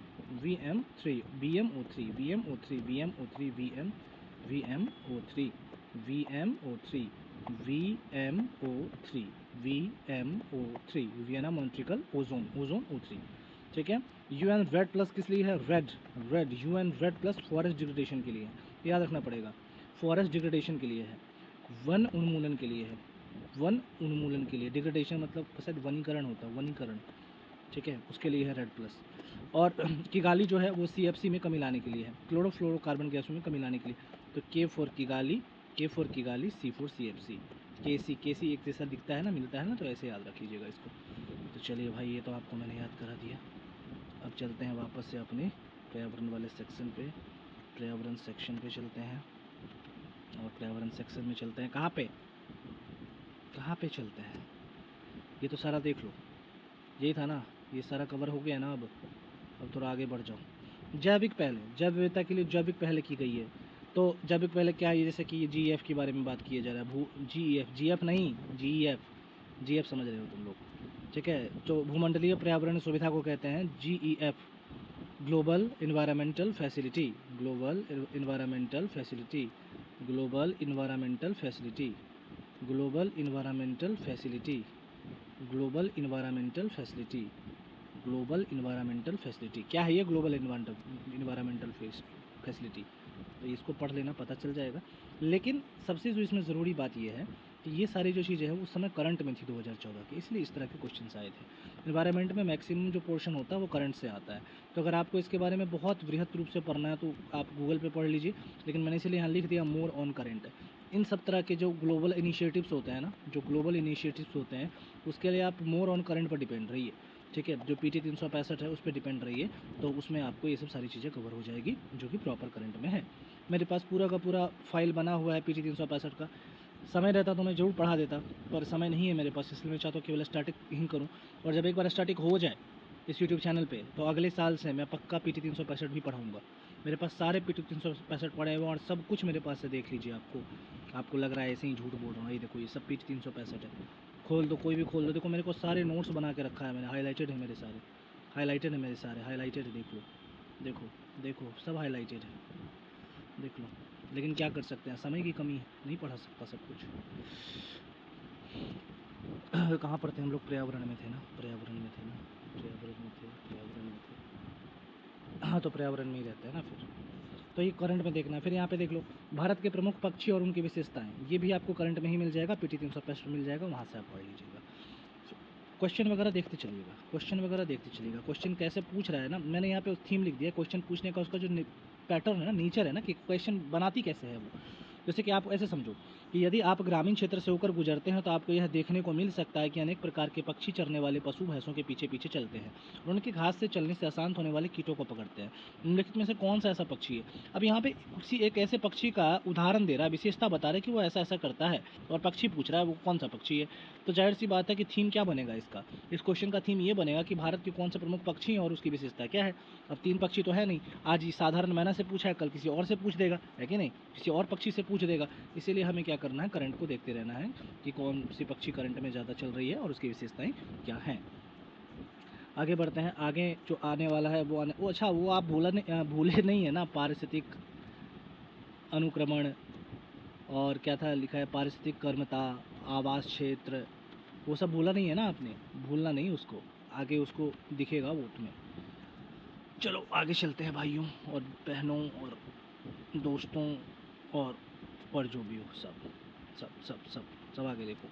Vienna Montreal ozone O3, ठीक है। UN रेड प्लस किस लिए है, red UN red plus forest degradation के लिए है, याद रखना पड़ेगा। फॉरेस्ट डिग्रेडेशन के लिए है, वन उन्मूलन के लिए है, वन उन्मूलन के लिए। डिग्रेडेशन मतलब शायद वनीकरण होता है, वनीकरण, ठीक है, उसके लिए है रेड प्लस। और किगाली जो है वो CFC में कमी लाने के लिए है, क्लोरोफ्लोरोकार्बन गैसों में कमी लाने के लिए। तो K4 Kigali C4 CFC, KC एक जैसा दिखता है ना, मिलता है ना, तो ऐसे याद रख लीजिएगा इसको। तो चलिए भाई, ये तो आपको मैंने याद करा दिया। अब चलते हैं वापस से अपने पर्यावरण वाले सेक्शन पे, पर्यावरण सेक्शन पे चलते हैं। और पर्यावरण सेक्शन में चलते हैं, कहाँ पे चलते हैं, ये तो सारा देख लो, यही था ना, ये सारा कवर हो गया ना। अब थोड़ा आगे बढ़ जाओ। जैविक पहले, जैव विविधता के लिए जैविक पहले की गई है। तो जैविक पहले क्या है, जैसे कि ये GEF के बारे में बात किया जा रहा है, GEF नहीं, GEF समझ रहे हो तुम लोग, ठीक है। तो भूमंडलीय पर्यावरण सुविधा को कहते हैं GEF, global environmental facility, global environmental facility, global environmental facility, global environmental facility, global environmental facility, global environmental facility. क्या है ये ग्लोबल इन्वायरमेंटल फैसिलिटी, तो इसको पढ़ लेना, पता चल जाएगा। लेकिन सबसे जो इसमें ज़रूरी बात ये है कि ये सारी जो चीज़ें हैं उस समय करंट में थी 2014 की, इसलिए इस तरह के क्वेश्चन आए थे। इन्वायरमेंट में मैक्सिमम जो पोर्शन होता है वो करंट से आता है। तो अगर आपको इसके बारे में बहुत बृहद रूप से पढ़ना है तो आप गूगल पे पढ़ लीजिए, लेकिन मैंने इसलिए यहाँ लिख दिया मोर ऑन करंट। इन सब तरह के जो ग्लोबल इनिशिएटिव्स होते हैं ना, जो ग्लोबल इनिशिएटिव्स होते हैं, उसके लिए आप मोर ऑन करंट पर डिपेंड रहिए, ठीक है। जो PT 365 है उस पर डिपेंड रहिए, तो उसमें आपको ये सब सारी चीज़ें कवर हो जाएगी जो कि प्रॉपर करंट में है। मेरे पास पूरा का पूरा फाइल बना हुआ है PT 365 का। समय रहता तो मैं ज़रूर पढ़ा देता, पर समय नहीं है मेरे पास, इसलिए मैं चाहता हूँ केवल स्टैटिक ही करूँ। और जब एक बार स्टैटिक हो जाए इस YouTube चैनल पे, तो अगले साल से मैं पक्का PT 365 भी पढ़ाऊँगा। मेरे पास सारे PT 365 पढ़े हुए और सब कुछ मेरे पास से देख लीजिए। आपको लग रहा है ऐसे ही झूठ बोल रहा हूँ, ये देखो ये सब PT 365 है। खोल दो, कोई भी खोल दो, देखो मेरे को सारे नोट्स बना के रखा है मैंने, हाईलाइटेड है मेरे सारे, हाईलाइटेड है, देखो सब हाईलाइटेड है, देख लो। लेकिन क्या कर सकते हैं, समय की कमी है, नहीं पढ़ा सकता सब कुछ। कहाँ पढ़ते हम लोग, पर्यावरण में थे ना, हाँ, तो पर्यावरण में ही रहते हैं ना फिर। तो ये करंट में देखना है। फिर यहाँ पे देख लो भारत के प्रमुख पक्षी और उनकी विशेषताएं, ये भी आपको करंट में ही मिल जाएगा, PT 365 मिल जाएगा, वहाँ से आप पढ़ लीजिएगा। क्वेश्चन वगैरह देखते चलिएगा, क्वेश्चन कैसे पूछ रहा है ना, मैंने यहाँ पे थीम लिख दिया क्वेश्चन पूछने का, उसका जो पैटर्न है ना, नेचर है ना, कि क्वेश्चन बनाती कैसे है वो। जैसे कि आप ऐसे समझो कि यदि आप ग्रामीण क्षेत्र से होकर गुजरते हैं तो आपको यह देखने को मिल सकता है कि अनेक प्रकार के पक्षी चरने वाले पशु भैंसों के पीछे पीछे चलते हैं और उनकी घास से चलने से अशांत होने वाले कीटों को पकड़ते हैं। निम्नलिखित में से कौन सा ऐसा पक्षी है। अब यहाँ पे किसी एक ऐसे पक्षी का उदाहरण दे रहा है, विशेषता बता रहा है कि वो ऐसा ऐसा करता है, और पक्षी पूछ रहा है वो कौन सा पक्षी है। तो जाहिर सी बात है कि थीम क्या बनेगा इसका, इस क्वेश्चन का थीम ये बनेगा कि भारत के कौन से प्रमुख पक्षी हैं और उसकी विशेषता क्या है। अब 3 पक्षी तो है नहीं, आज ये साधारण मैना से पूछा है, कल किसी और से पूछ देगा, है कि नहीं, किसी और पक्षी से पूछ देगा। इसीलिए हमें क्या करना है, करंट को देखते रहना है कि कौन सी पक्षी करंट में ज़्यादा चल रही है और उसकी विशेषताएं क्या हैं। आगे बढ़ते हैं। आगे जो आने वाला है वो अच्छा, वो आप भूले नहीं है ना, पारिस्थितिक अनुक्रमण और क्या था लिखा है, पारिस्थितिक कर्मता, आवास क्षेत्र, वो सब भूला नहीं है ना आपने? भूलना नहीं उसको, आगे उसको दिखेगा वोट में। चलो आगे चलते हैं भाइयों और बहनों और दोस्तों और जो भी हो, सब सब सब सब सब आगे देखो।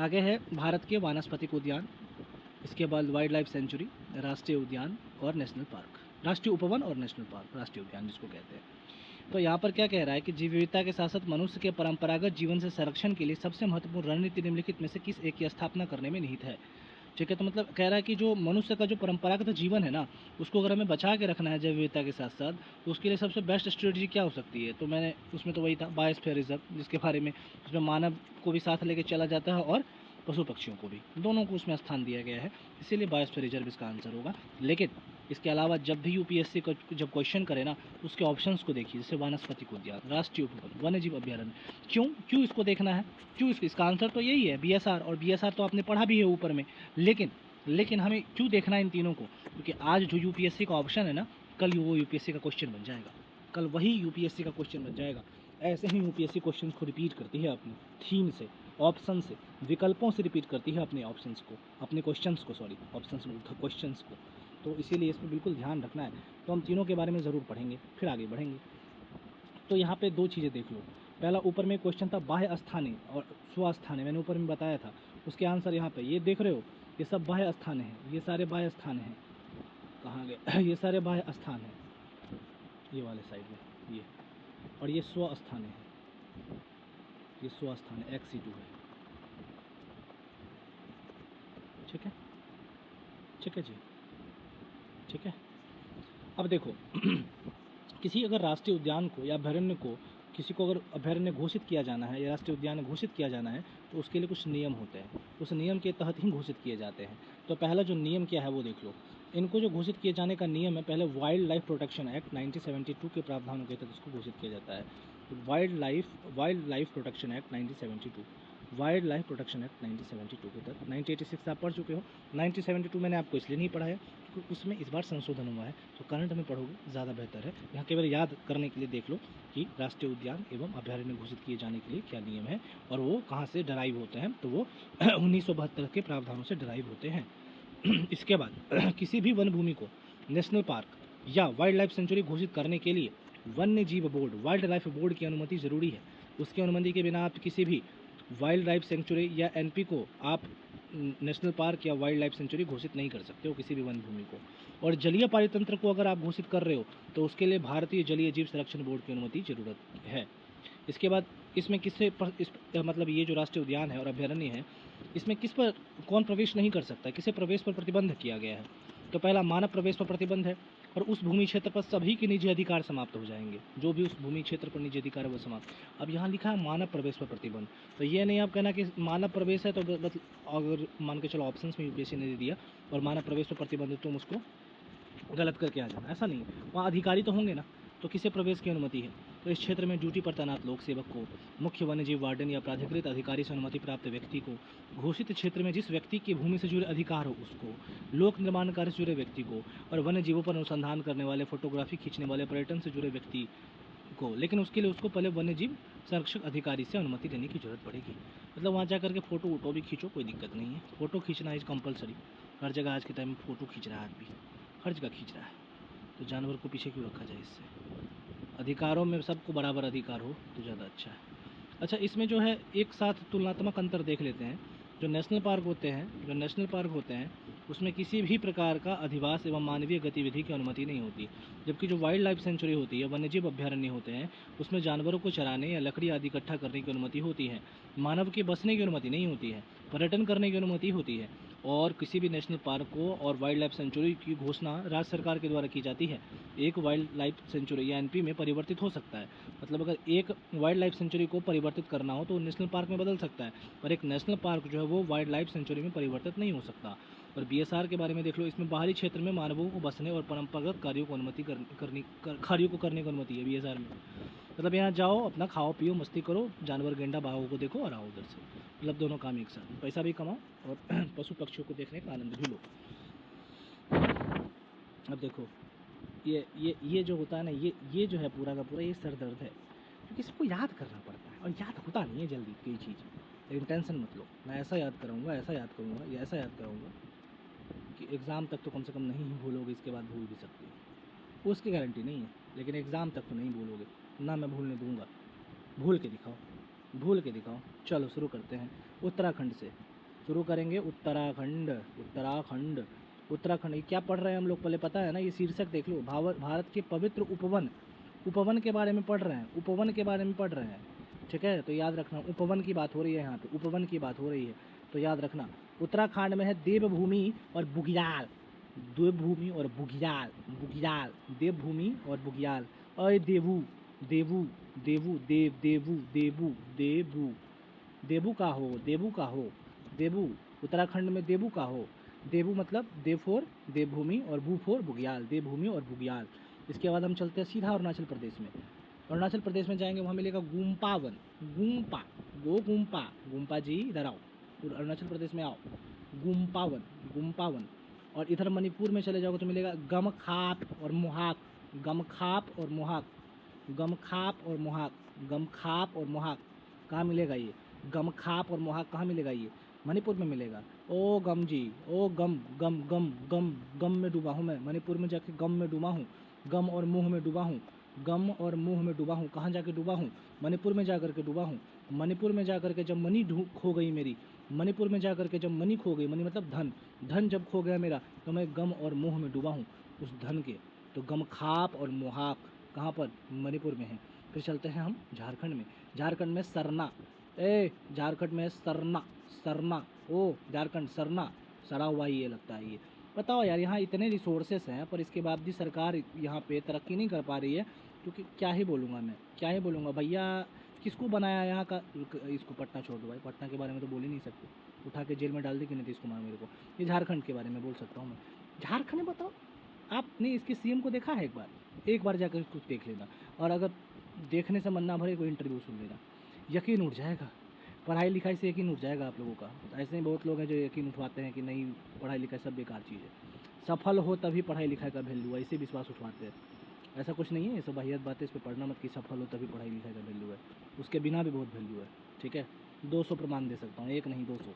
आगे है भारत के वानस्पतिक उद्यान, इसके बाद वाइल्ड लाइफ सेंचुरी, राष्ट्रीय उद्यान और नेशनल पार्क, राष्ट्रीय उपवन और नेशनल पार्क, राष्ट्रीय उद्यान जिसको कहते हैं। तो यहाँ पर क्या कह रहा है कि जीव विविधता के साथ साथ मनुष्य के परंपरागत जीवन से संरक्षण के लिए सबसे महत्वपूर्ण रणनीति निम्नलिखित में से किस एक की स्थापना करने में निहित है। ठीक है, तो मतलब कह रहा है कि जो मनुष्य का जो परंपरागत जीवन है ना, उसको अगर हमें बचा के रखना है जैव विविधता के साथ साथ, तो उसके लिए सबसे बेस्ट स्ट्रेटजी क्या हो सकती है। तो मैंने उसमें तो वही था बायोस्फीयर रिजर्व, जिसके बारे में उसमें मानव को भी साथ लेके चला जाता है और पशु पक्षियों को भी, दोनों को उसमें स्थान दिया गया है, इसीलिए बायोस्फीयर रिजर्व इसका आंसर होगा। लेकिन इसके अलावा जब भी यूपीएससी को जब क्वेश्चन करे ना, उसके ऑप्शंस को देखिए, जैसे वानस्पतिक उद्यान, राष्ट्रीय उपवन, वन्य जीव अभ्यारण्य, क्यों इसको देखना है, क्यों इसका आंसर तो यही है बीएसआर, और बीएसआर तो आपने पढ़ा भी है ऊपर में। लेकिन हमें क्यों देखना है इन तीनों को, क्योंकि आज जो यूपीएससी का ऑप्शन है ना, कल वो यूपीएससी का क्वेश्चन बन जाएगा, कल वही यूपीएससी का क्वेश्चन बन जाएगा। ऐसे ही यूपीएससी क्वेश्चन को रिपीट करती है अपनी थीम से, ऑप्शन से, विकल्पों से रिपीट करती है अपने ऑप्शंस को, अपने क्वेश्चंस को, सॉरी ऑप्शंस क्वेश्चंस को। तो इसीलिए इसमें बिल्कुल ध्यान रखना है। तो हम तीनों के बारे में ज़रूर पढ़ेंगे, फिर आगे बढ़ेंगे। तो यहाँ पे दो चीज़ें देख लो। पहला ऊपर में क्वेश्चन था बाह्य स्थानीय और स्वस्थानीय, मैंने ऊपर में बताया था, उसके आंसर यहाँ पे ये देख रहे हो, ये सब बाह्य स्थान हैं, ये सारे बाह्य स्थान हैं। कहाँ गए ये सारे बाह्य स्थान हैं, ये वाले साइड में ये, और ये स्वस्थान है, ये स्वस्थान है, XC2 है। ठीक है, ठीक है जी, ठीक है। अब देखो किसी अगर राष्ट्रीय उद्यान को या अभयारण्य को, किसी को अगर अभयारण्य घोषित किया जाना है या राष्ट्रीय उद्यान घोषित किया जाना है, तो उसके लिए कुछ नियम होते हैं, उस नियम के तहत ही घोषित किए जाते हैं। तो पहला जो नियम क्या है वो देख लो। इनको जो घोषित किए जाने का नियम है, पहले वाइल्ड लाइफ प्रोटेक्शन एक्ट 1972 के प्रावधानों के तहत उसको घोषित किया जाता है। Wild life protection act 1972, wild life protection act 1972 के तहत। 1986 आप पढ़ चुके हो, 1972 मैंने आपको इसलिए नहीं पढ़ाया क्योंकि उसमें इस बार संशोधन हुआ है, तो करंट में पढ़ोगे ज़्यादा बेहतर है। यहाँ केवल याद करने के लिए देख लो कि राष्ट्रीय उद्यान एवं अभयारण्य घोषित किए जाने के लिए क्या नियम है और वो कहाँ से डराइव होते हैं, तो वो 1972 के प्रावधानों से डराइव होते हैं। इसके बाद किसी भी वन भूमि को नेशनल पार्क या वाइल्ड लाइफ सेंचुरी घोषित करने के लिए वन्य जीव बोर्ड, वाइल्ड लाइफ बोर्ड की अनुमति जरूरी है। उसकी अनुमति के बिना आप किसी भी वाइल्ड लाइफ सेंचुरी या एनपी को आप नेशनल पार्क या वाइल्ड लाइफ सेंचुरी घोषित नहीं कर सकते हो, किसी भी वन भूमि को। और जलीय पारितंत्र को अगर आप घोषित कर रहे हो तो उसके लिए भारतीय जलीय जीव संरक्षण बोर्ड की अनुमति जरूरत है। इसके बाद इसमें मतलब ये जो राष्ट्रीय उद्यान है और अभयारण्य है, इसमें किस पर कौन प्रवेश नहीं कर सकता है, किसे प्रवेश पर प्रतिबंध किया गया है। तो पहला मानव प्रवेश पर प्रतिबंध है, और उस भूमि क्षेत्र पर सभी के निजी अधिकार समाप्त हो जाएंगे, जो भी उस भूमि क्षेत्र पर निजी अधिकार है वो समाप्त। अब यहाँ लिखा है मानव प्रवेश पर प्रतिबंध, तो ये नहीं आप कहना कि मानव प्रवेश है तो अगर मान के चलो ऑप्शंस में यूपीएससी ने दे दिया और मानव प्रवेश पर प्रतिबंध, तुम उसको गलत करके आ जाना, ऐसा नहीं। वहाँ अधिकारी तो होंगे ना, तो किसे प्रवेश की अनुमति है, तो इस क्षेत्र में ड्यूटी पर तैनात लोक सेवक को, मुख्य वन्यजीव वार्डन या प्राधिकृत अधिकारी से अनुमति प्राप्त व्यक्ति को, घोषित क्षेत्र में जिस व्यक्ति की भूमि से जुड़े अधिकार हो उसको, लोक निर्माण कार्य से जुड़े व्यक्ति को, और वन्य जीवों पर अनुसंधान करने वाले, फोटोग्राफी खींचने वाले, पर्यटन से जुड़े व्यक्ति को। लेकिन उसके लिए उसको पहले वन्य जीव संरक्षक अधिकारी से अनुमति लेने की जरूरत पड़ेगी। मतलब वहाँ जा करके फ़ोटो वोटो भी खींचो, कोई दिक्कत नहीं है, फ़ोटो खींचना इज कंपलसरी। हर जगह आज के टाइम में फ़ोटो खींच रहा है आदमी, हर जगह खींच रहा है, तो जानवर को पीछे क्यों रखा जाए। इससे अधिकारों में सबको बराबर अधिकार हो तो ज़्यादा अच्छा है। अच्छा, इसमें जो है एक साथ तुलनात्मक अंतर देख लेते हैं। जो नेशनल पार्क होते हैं उसमें किसी भी प्रकार का अधिवास एवं मानवीय गतिविधि की अनुमति नहीं होती, जबकि जो वाइल्ड लाइफ सेंचुरी होती है, वन्यजीव अभ्यारण्य होते हैं, उसमें जानवरों को चराने या लकड़ी आदि इकट्ठा करने की अनुमति होती है, मानव के बसने की अनुमति नहीं होती है, पर्यटन करने की अनुमति होती है। और किसी भी नेशनल पार्क को और वाइल्ड लाइफ सेंचुरी की घोषणा राज्य सरकार के द्वारा की जाती है। एक वाइल्ड लाइफ सेंचुरी या एनपी में परिवर्तित हो सकता है, मतलब अगर एक वाइल्ड लाइफ सेंचुरी को परिवर्तित करना हो तो नेशनल पार्क में बदल सकता है, पर एक नेशनल पार्क जो है वो वाइल्ड लाइफ सेंचुरी में परिवर्तित नहीं हो सकता। और बीएसआर के बारे में देख लो, इसमें बाहरी क्षेत्र में मानवों को बसने और परंपरागत कार्यों को कार्यों को करने की अनुमति है बीएसआर में। मतलब यहाँ जाओ, अपना खाओ पियो मस्ती करो, जानवर गेंडा बाघों को देखो और आओ उधर से, मतलब दोनों काम एक साथ, पैसा भी कमाओ और पशु पक्षियों को देखने का आनंद भी लो। अब देखो, ये जो होता है ना, ये जो है पूरा का पूरा ये सर दर्द है, क्योंकि सबको याद करना पड़ता है और याद होता नहीं है जल्दी कोई चीज़। लेकिन टेंशन मत लो, मैं ऐसा याद कराऊंगा, ऐसा याद करूँगा, या ऐसा याद कराऊंगा कि एग्ज़ाम तक तो कम से कम नहीं ही भूलोगे, इसके बाद भूल भी सकते हो, उसकी गारंटी नहीं है, लेकिन एग्ज़ाम तक तो नहीं भूलोगे ना, मैं भूलने दूंगा। भूल के दिखाओ, भूल के दिखाओ। चलो शुरू करते हैं, उत्तराखंड से शुरू करेंगे। उत्तराखंड, उत्तराखंड, उत्तराखंड। ये क्या पढ़ रहे हैं हम लोग, पहले पता है ना, ये शीर्षक देख लो, भारत के पवित्र उपवन, उपवन के बारे में पढ़ रहे हैं, उपवन के बारे में पढ़ रहे हैं, ठीक है। तो याद रखना, उपवन की बात हो रही है यहाँ पे, उपवन की बात हो रही है, तो याद रखना। उत्तराखंड में है देवभूमि और बुग्याल, देवभूमि और बुग्याल, बुग्याल, देवभूमि और बुग्याल। अय देवू, देवू, देवू, देव, देवू, देवू, देवू, देवू का हो, देवू का हो, देवू, उत्तराखंड में देवू का हो। देवू मतलब देव फोर देवभूमि और भू फोर बुग्याल, देवभूमि और बुग्याल। इसके बाद हम चलते हैं सीधा अरुणाचल प्रदेश में। अरुणाचल प्रदेश में जाएंगे, वहाँ मिलेगा गुम्पा वन, गुम्पा, गो गुम्पा, गुम्पा जी इधर आओ, अरुणाचल प्रदेश में आओ, गुम्पा वन, गुम्पा वन। और इधर मणिपुर में चले जाओगे तो मिलेगा गमखाप और मोहाक, गमखाप और मोहाक, गमखाप और मोहाक, गमखाप और मोहाक। कहाँ मिलेगा ये गमखाप और मोहाक, कहाँ मिलेगा ये, मणिपुर में मिलेगा। ओ गम जी, ओ गम, गम गम गम, गम में डूबा हूँ मैं, मणिपुर में जाके गम में डूबा हूँ, गम और मुंह में डूबा हूँ, गम और मुंह में डूबा हूँ। कहाँ जाके डूबा हूँ, मणिपुर में जाकर के डूबा हूँ। मणिपुर में जाकर के जब मनी खो गई मेरी, मणिपुर में जाकर के जब मनी खो गई, मनी मतलब धन, धन जब खो गया मेरा, तो मैं गम और मुंह में डूबा हूँ उस धन के। तो गमखाप और मोहाक कहाँ पर, मणिपुर में है। फिर चलते हैं हम झारखंड में, झारखंड में सरना, झारखंड में सरना, सरना, ओ झारखंड सरना, सड़ा हुआ ये लगता है ये। बताओ यार, यहाँ इतने रिसोर्सेस हैं पर इसके बाद भी सरकार यहाँ पे तरक्की नहीं कर पा रही है, क्योंकि क्या ही बोलूँगा मैं, क्या ही बोलूँगा भैया। किसको बनाया यहाँ का, इसको पटना छोड़ दो भाई, पटना के बारे में तो बोल ही नहीं सकते, उठा के जेल में डाल दी कि नीतीश कुमार मेरे को। ये झारखंड के बारे में बोल सकता हूँ मैं। झारखंड में बताओ, आपने इसके सीएम को देखा है, एक बार जाकर कुछ देख लेना, और अगर देखने से मन ना भरे कोई इंटरव्यू सुन लेना, यकीन उठ जाएगा। पढ़ाई लिखाई से यकीन उठ जाएगा आप लोगों का। ऐसे ही बहुत लोग हैं जो यकीन उठवाते हैं कि नहीं पढ़ाई लिखाई सब बेकार चीज़ है, सफल हो तभी पढ़ाई लिखाई का वैल्यू है, ऐसे विश्वास उठवाते हैं। ऐसा कुछ नहीं है, ये सब वाहियात बातें, इस पर पढ़ना मत कि सफल हो तभी पढ़ाई लिखाई का वैल्यू है, उसके बिना भी बहुत वैल्यू है, ठीक है। 200 प्रमाण दे सकता हूँ, एक नहीं 200।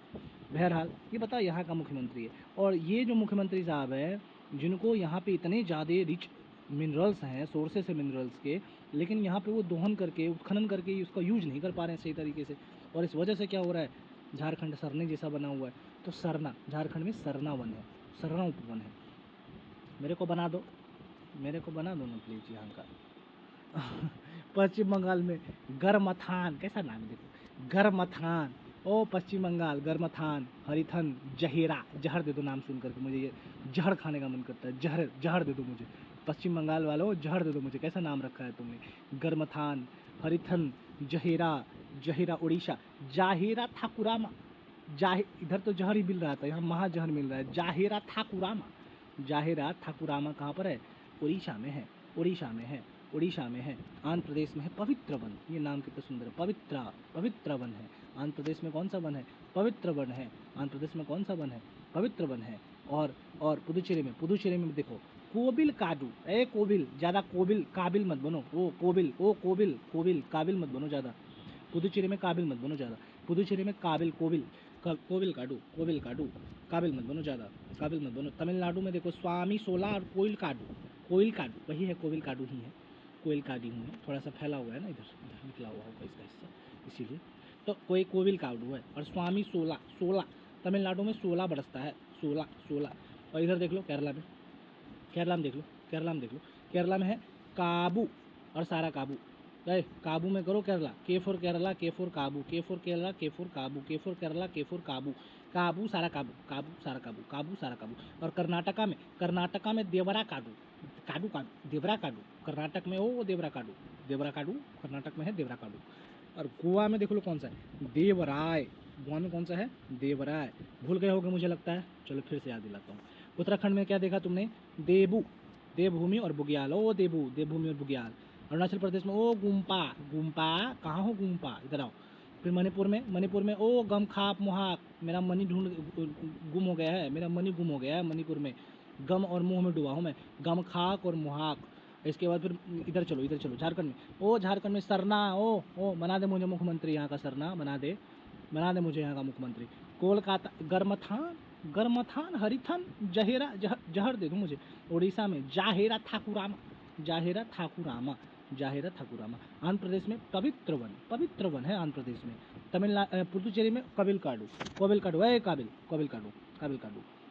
बहरहाल ये बताओ, यहाँ का मुख्यमंत्री है, और ये जो मुख्यमंत्री साहब है, जिनको यहाँ पे इतने ज़्यादा रिच मिनरल्स हैं, सोर्सेस है मिनरल्स के, लेकिन यहाँ पे वो दोहन करके, उत्खनन करके उसका यूज नहीं कर पा रहे हैं सही तरीके से, और इस वजह से क्या हो रहा है, झारखंड सरने जैसा बना हुआ है। तो सरना, झारखंड में सरना वन है, सरना उपवन है। मेरे को बना दो, मेरे को बना दो ना प्लीज़ यहाँ का। पश्चिम बंगाल में गरमथान, कैसा नाम है देखो, गरमथान, ओ पश्चिम बंगाल, गरमथान, हरिथन, जहेरा, जहर दे दो नाम सुन करके, मुझे ये जहर खाने का मन करता है, जहर, जहर दे दो मुझे, पश्चिम बंगाल वालों जहर दे दो मुझे। कैसा नाम रखा है तुमने, गरमथान, हरिथन, जहेरा, जहेरा उड़ीसा, जाहेरा ठाकुरामा, इधर तो जहर ही मिल रहा था, यहाँ महाजहर मिल रहा है। जाहेरा ठाकुरामा, जाहेरा ठाकुरामा कहाँ पर है, उड़ीसा में है, उड़ीसा में है, उड़ीसा में है। आंध्र प्रदेश में है पवित्र वन, ये नाम कितना सुंदर है, पवित्र, पवित्र वन है। आंध्र प्रदेश में कौन सा वन है, पवित्र वन है। आंध्र प्रदेश में कौन सा वन है, पवित्र वन है। और पुदुचेरी में देखो, कोबिल काडू, ए कोबिल, ज़्यादा कोबिल काबिल मत बनो, ओ कोबिल, ओ कोबिल, कोबिल काबिल मत बनो ज़्यादा, पुदुचेरी में काबिल मत बनो ज़्यादा, पुदुचेरी में काबिल, कोबिल, कोबिल काडू, कोबिल काडू, काबिल मत बनो ज़्यादा, काबिल मत बनो। तमिलनाडु में देखो स्वामी सोला और कोयल काडू, कोयल काडू वही है, कोयल काडू ही है, कोयल काडी हूँ है, थोड़ा सा फैला हुआ है ना, इधर इधर निकला हुआ होगा इसका हिस्सा, इसीलिए। तो कोई कोविल काडू है, और स्वामी सोला, सोला तमिलनाडु में 16 बरसता है, 16, 16। और इधर देख लो केरला में, केरला में देख लो, केरला में देख लो, केरला में है काबू और सारा काबू, काबू में करो केरला, के फोर केरला, के फोर काबू, के फोर केरला, के फोर काबू, के फोर केरला, के फोर काबू, काबू सारा काबू, काबू सारा काबू, काबू सारा काबू। और कर्नाटका में देवरा काडू, काडू काडू, देवरा काडू, कर्नाटक में ओ देवरा काडू, देवरा काडू कर्नाटक में है, देवरा काडू। और गोवा में देख लो कौन सा है, देवराय, गोवा में कौन सा है, देवराय। भूल गए होगे मुझे लगता है, चलो फिर से याद दिलाता हूँ। उत्तराखंड में क्या देखा तुमने, देबू, देवभूमि और बुग्याल, ओ देबू, देवभूमि और बुग्याल। अरुणाचल प्रदेश में ओ गुम्पा, गुम्पा कहाँ हो, गुम्पा इधर आओ। फिर मणिपुर में ओ गमखाप मोहाक, मेरा मनी ढूंढ गुम हो गया है, मेरा मनी गुम हो गया है मणिपुर में, गम और मुंह में डूबा हूँ मैं, गम खाक और मुहाक। इसके बाद फिर इधर चलो झारखंड में, ओ झारखंड में सरना, ओ बना दे मुझे मुख्यमंत्री यहाँ का, सरना बना दे मुझे यहाँ का मुख्यमंत्री। कोलकाता गर्मथान हरिथन जहेरा जहर दे दूँ मुझे। उड़ीसा में जाहेरा ठाकुरामा। आंध्र प्रदेश में पवित्र वन है आंध्र प्रदेश में। पुदुचेरी में कोविलकाडू।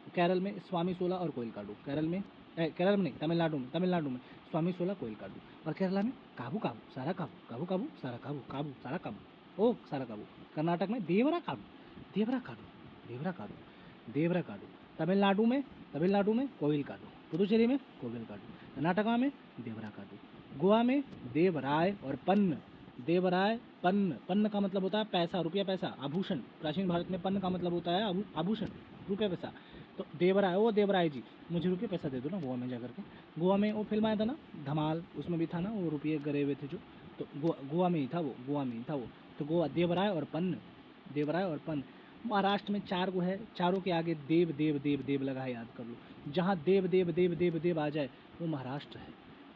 केरल में स्वामी सोला और कोइलकाडू। केरल में नहीं, तमिलनाडु में स्वामी सोला कोइलकाडू। और केरला में काबू सारा काबू। कर्नाटक में देवरा काडू। तमिलनाडु में कोइलकाडू। पुदुचेरी में कोविलकाडू। कर्नाटका में देवरा काडू। गोवा में देवराय और पन्न का मतलब होता है पैसा, रुपया पैसा, आभूषण। प्राचीन भारत में पन्न का मतलब होता है आभूषण, रुपया पैसा। तो देवराय जी मुझे रुपये पैसा दे दो ना गोवा में जाकर के। गोवा में वो फिल्म आया था ना धमाल, उसमें भी था ना वो रुपये गरे हुए थे जो, तो गोवा में ही था वो। तो गोवा देवराय और पन्न। महाराष्ट्र में 4 गो है, चारों के आगे देव लगा है, याद कर लो। जहाँ देव आ जाए वो महाराष्ट्र है।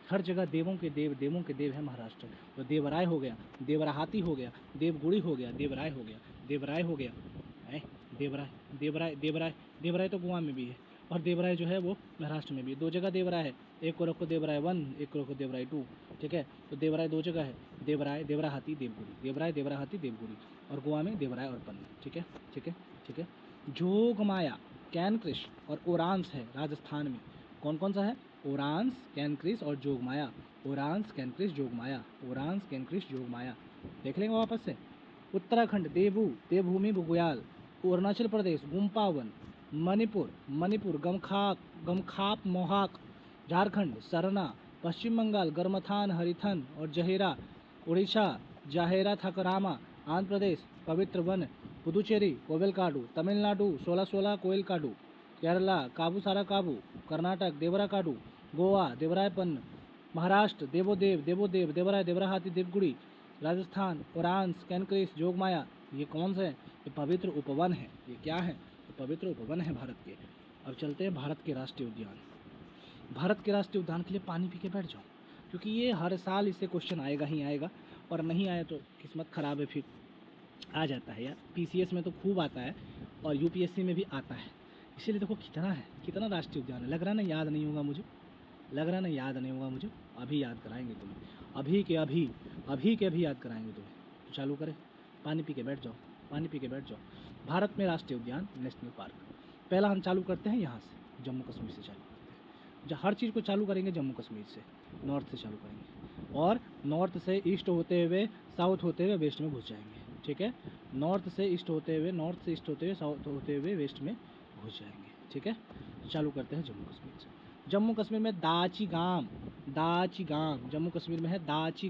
हर जगह देवों के देव है महाराष्ट्र। तो देवराय हो गया, देवराहाती हो गया, देवगुड़ी हो गया, देवराय हो गया। देवराय तो गोवा में भी है, और देवराय जो है वो महाराष्ट्र में भी है। 2 जगह देवराय है, एक को रखो देवराय 1, एक को रखो देवराय 2, ठीक है। तो देवराय 2 जगह है, देवराहाती देवगुड़ी, और गोवा में देवराय और पन्न, ठीक है। जोगमाया, कैनक्रिश और ओरांस है राजस्थान में। कौन सा है? ओरांस, कैनक्रिश और जोगमाया। देख लेंगे वापस से। उत्तराखंड देवभूमि बुग्याल। अरुणाचल प्रदेश गुम्पावन। मणिपुर गमखाप मोहाक। झारखंड सरना। पश्चिम बंगाल गर्मथान हरिथन और जहेरा। उड़ीसा जाहेरा ठाकुरामा। आंध्र प्रदेश पवित्र वन। पुदुचेरी कोविलकाडू। तमिलनाडु 16 कोइलकाडू। केरला काबू सारा काबू। कर्नाटक देवरा काडू। गोवा देवरायपन्न। महाराष्ट्र देवोदेव देवराय देवराहाती देवगुड़ी। राजस्थान ओरांस कैनक्रिस जोगमाया। ये कौन से हैं? ये पवित्र उपवन है। ये क्या है? ये पवित्र उपवन है भारत के। अब चलते हैं भारत के राष्ट्रीय उद्यान। भारत के राष्ट्रीय उद्यान के लिए पानी पी के बैठ जाओ, क्योंकि ये हर साल इससे क्वेश्चन आएगा ही आएगा, और नहीं आया तो किस्मत खराब है, फिर आ जाता है यार। PCS में तो खूब आता है और UPSC में भी आता है। इसीलिए देखो कितना राष्ट्रीय उद्यान है। लग रहा है ना याद नहीं होगा मुझे, अभी याद कराएंगे तुम्हें, अभी के अभी याद कराएंगे तुम्हें। तो चालू करें, पानी पी के बैठ जाओ। भारत में राष्ट्रीय उद्यान नेशनल पार्क। पहला हम चालू करते हैं यहाँ से, जम्मू कश्मीर से चालू करते हैं। हर चीज़ को चालू करेंगे जम्मू कश्मीर से, नॉर्थ से चालू करेंगे, और नॉर्थ से ईस्ट होते हुए साउथ होते हुए वेस्ट में घुस जाएंगे, ठीक है। नॉर्थ से ईस्ट होते हुए साउथ होते हुए वेस्ट में घुस जाएंगे, ठीक है। चालू करते हैं जम्मू कश्मीर से। जम्मू कश्मीर में दाची गाम, जम्मू कश्मीर में है दाची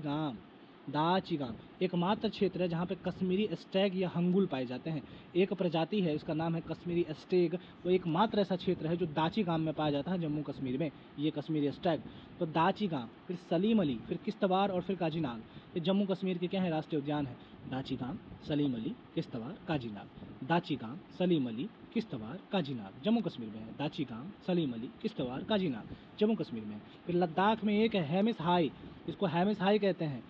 गाम। एकमात्र क्षेत्र है जहाँ पे कश्मीरी स्टैग या हंगुल पाए जाते हैं। एक प्रजाति है, इसका नाम है कश्मीरी स्टैग। वो एकमात्र ऐसा क्षेत्र है जो दाची गाम में पाया जाता है जम्मू कश्मीर में, ये कश्मीरी स्टैग। तो दाची गाम, फिर सलीम अली, फिर किश्तवाड़ और फिर काजीनाग। ये जम्मू कश्मीर के क्या है? राष्ट्रीय उद्यान है। दाची गाम, सलीम अली, किश्तवाड़, काजीनाग। दाची गाम, सलीम अली, किश्तवाड़, काजीनाग जम्मू कश्मीर में है। दाची गाम, सलीम अली, किश्तवाड़, काजीनाग जम्मू कश्मीर में है। फिर लद्दाख में एक है हेमिस हाई, इसको हेमिस हाई कहते हैं।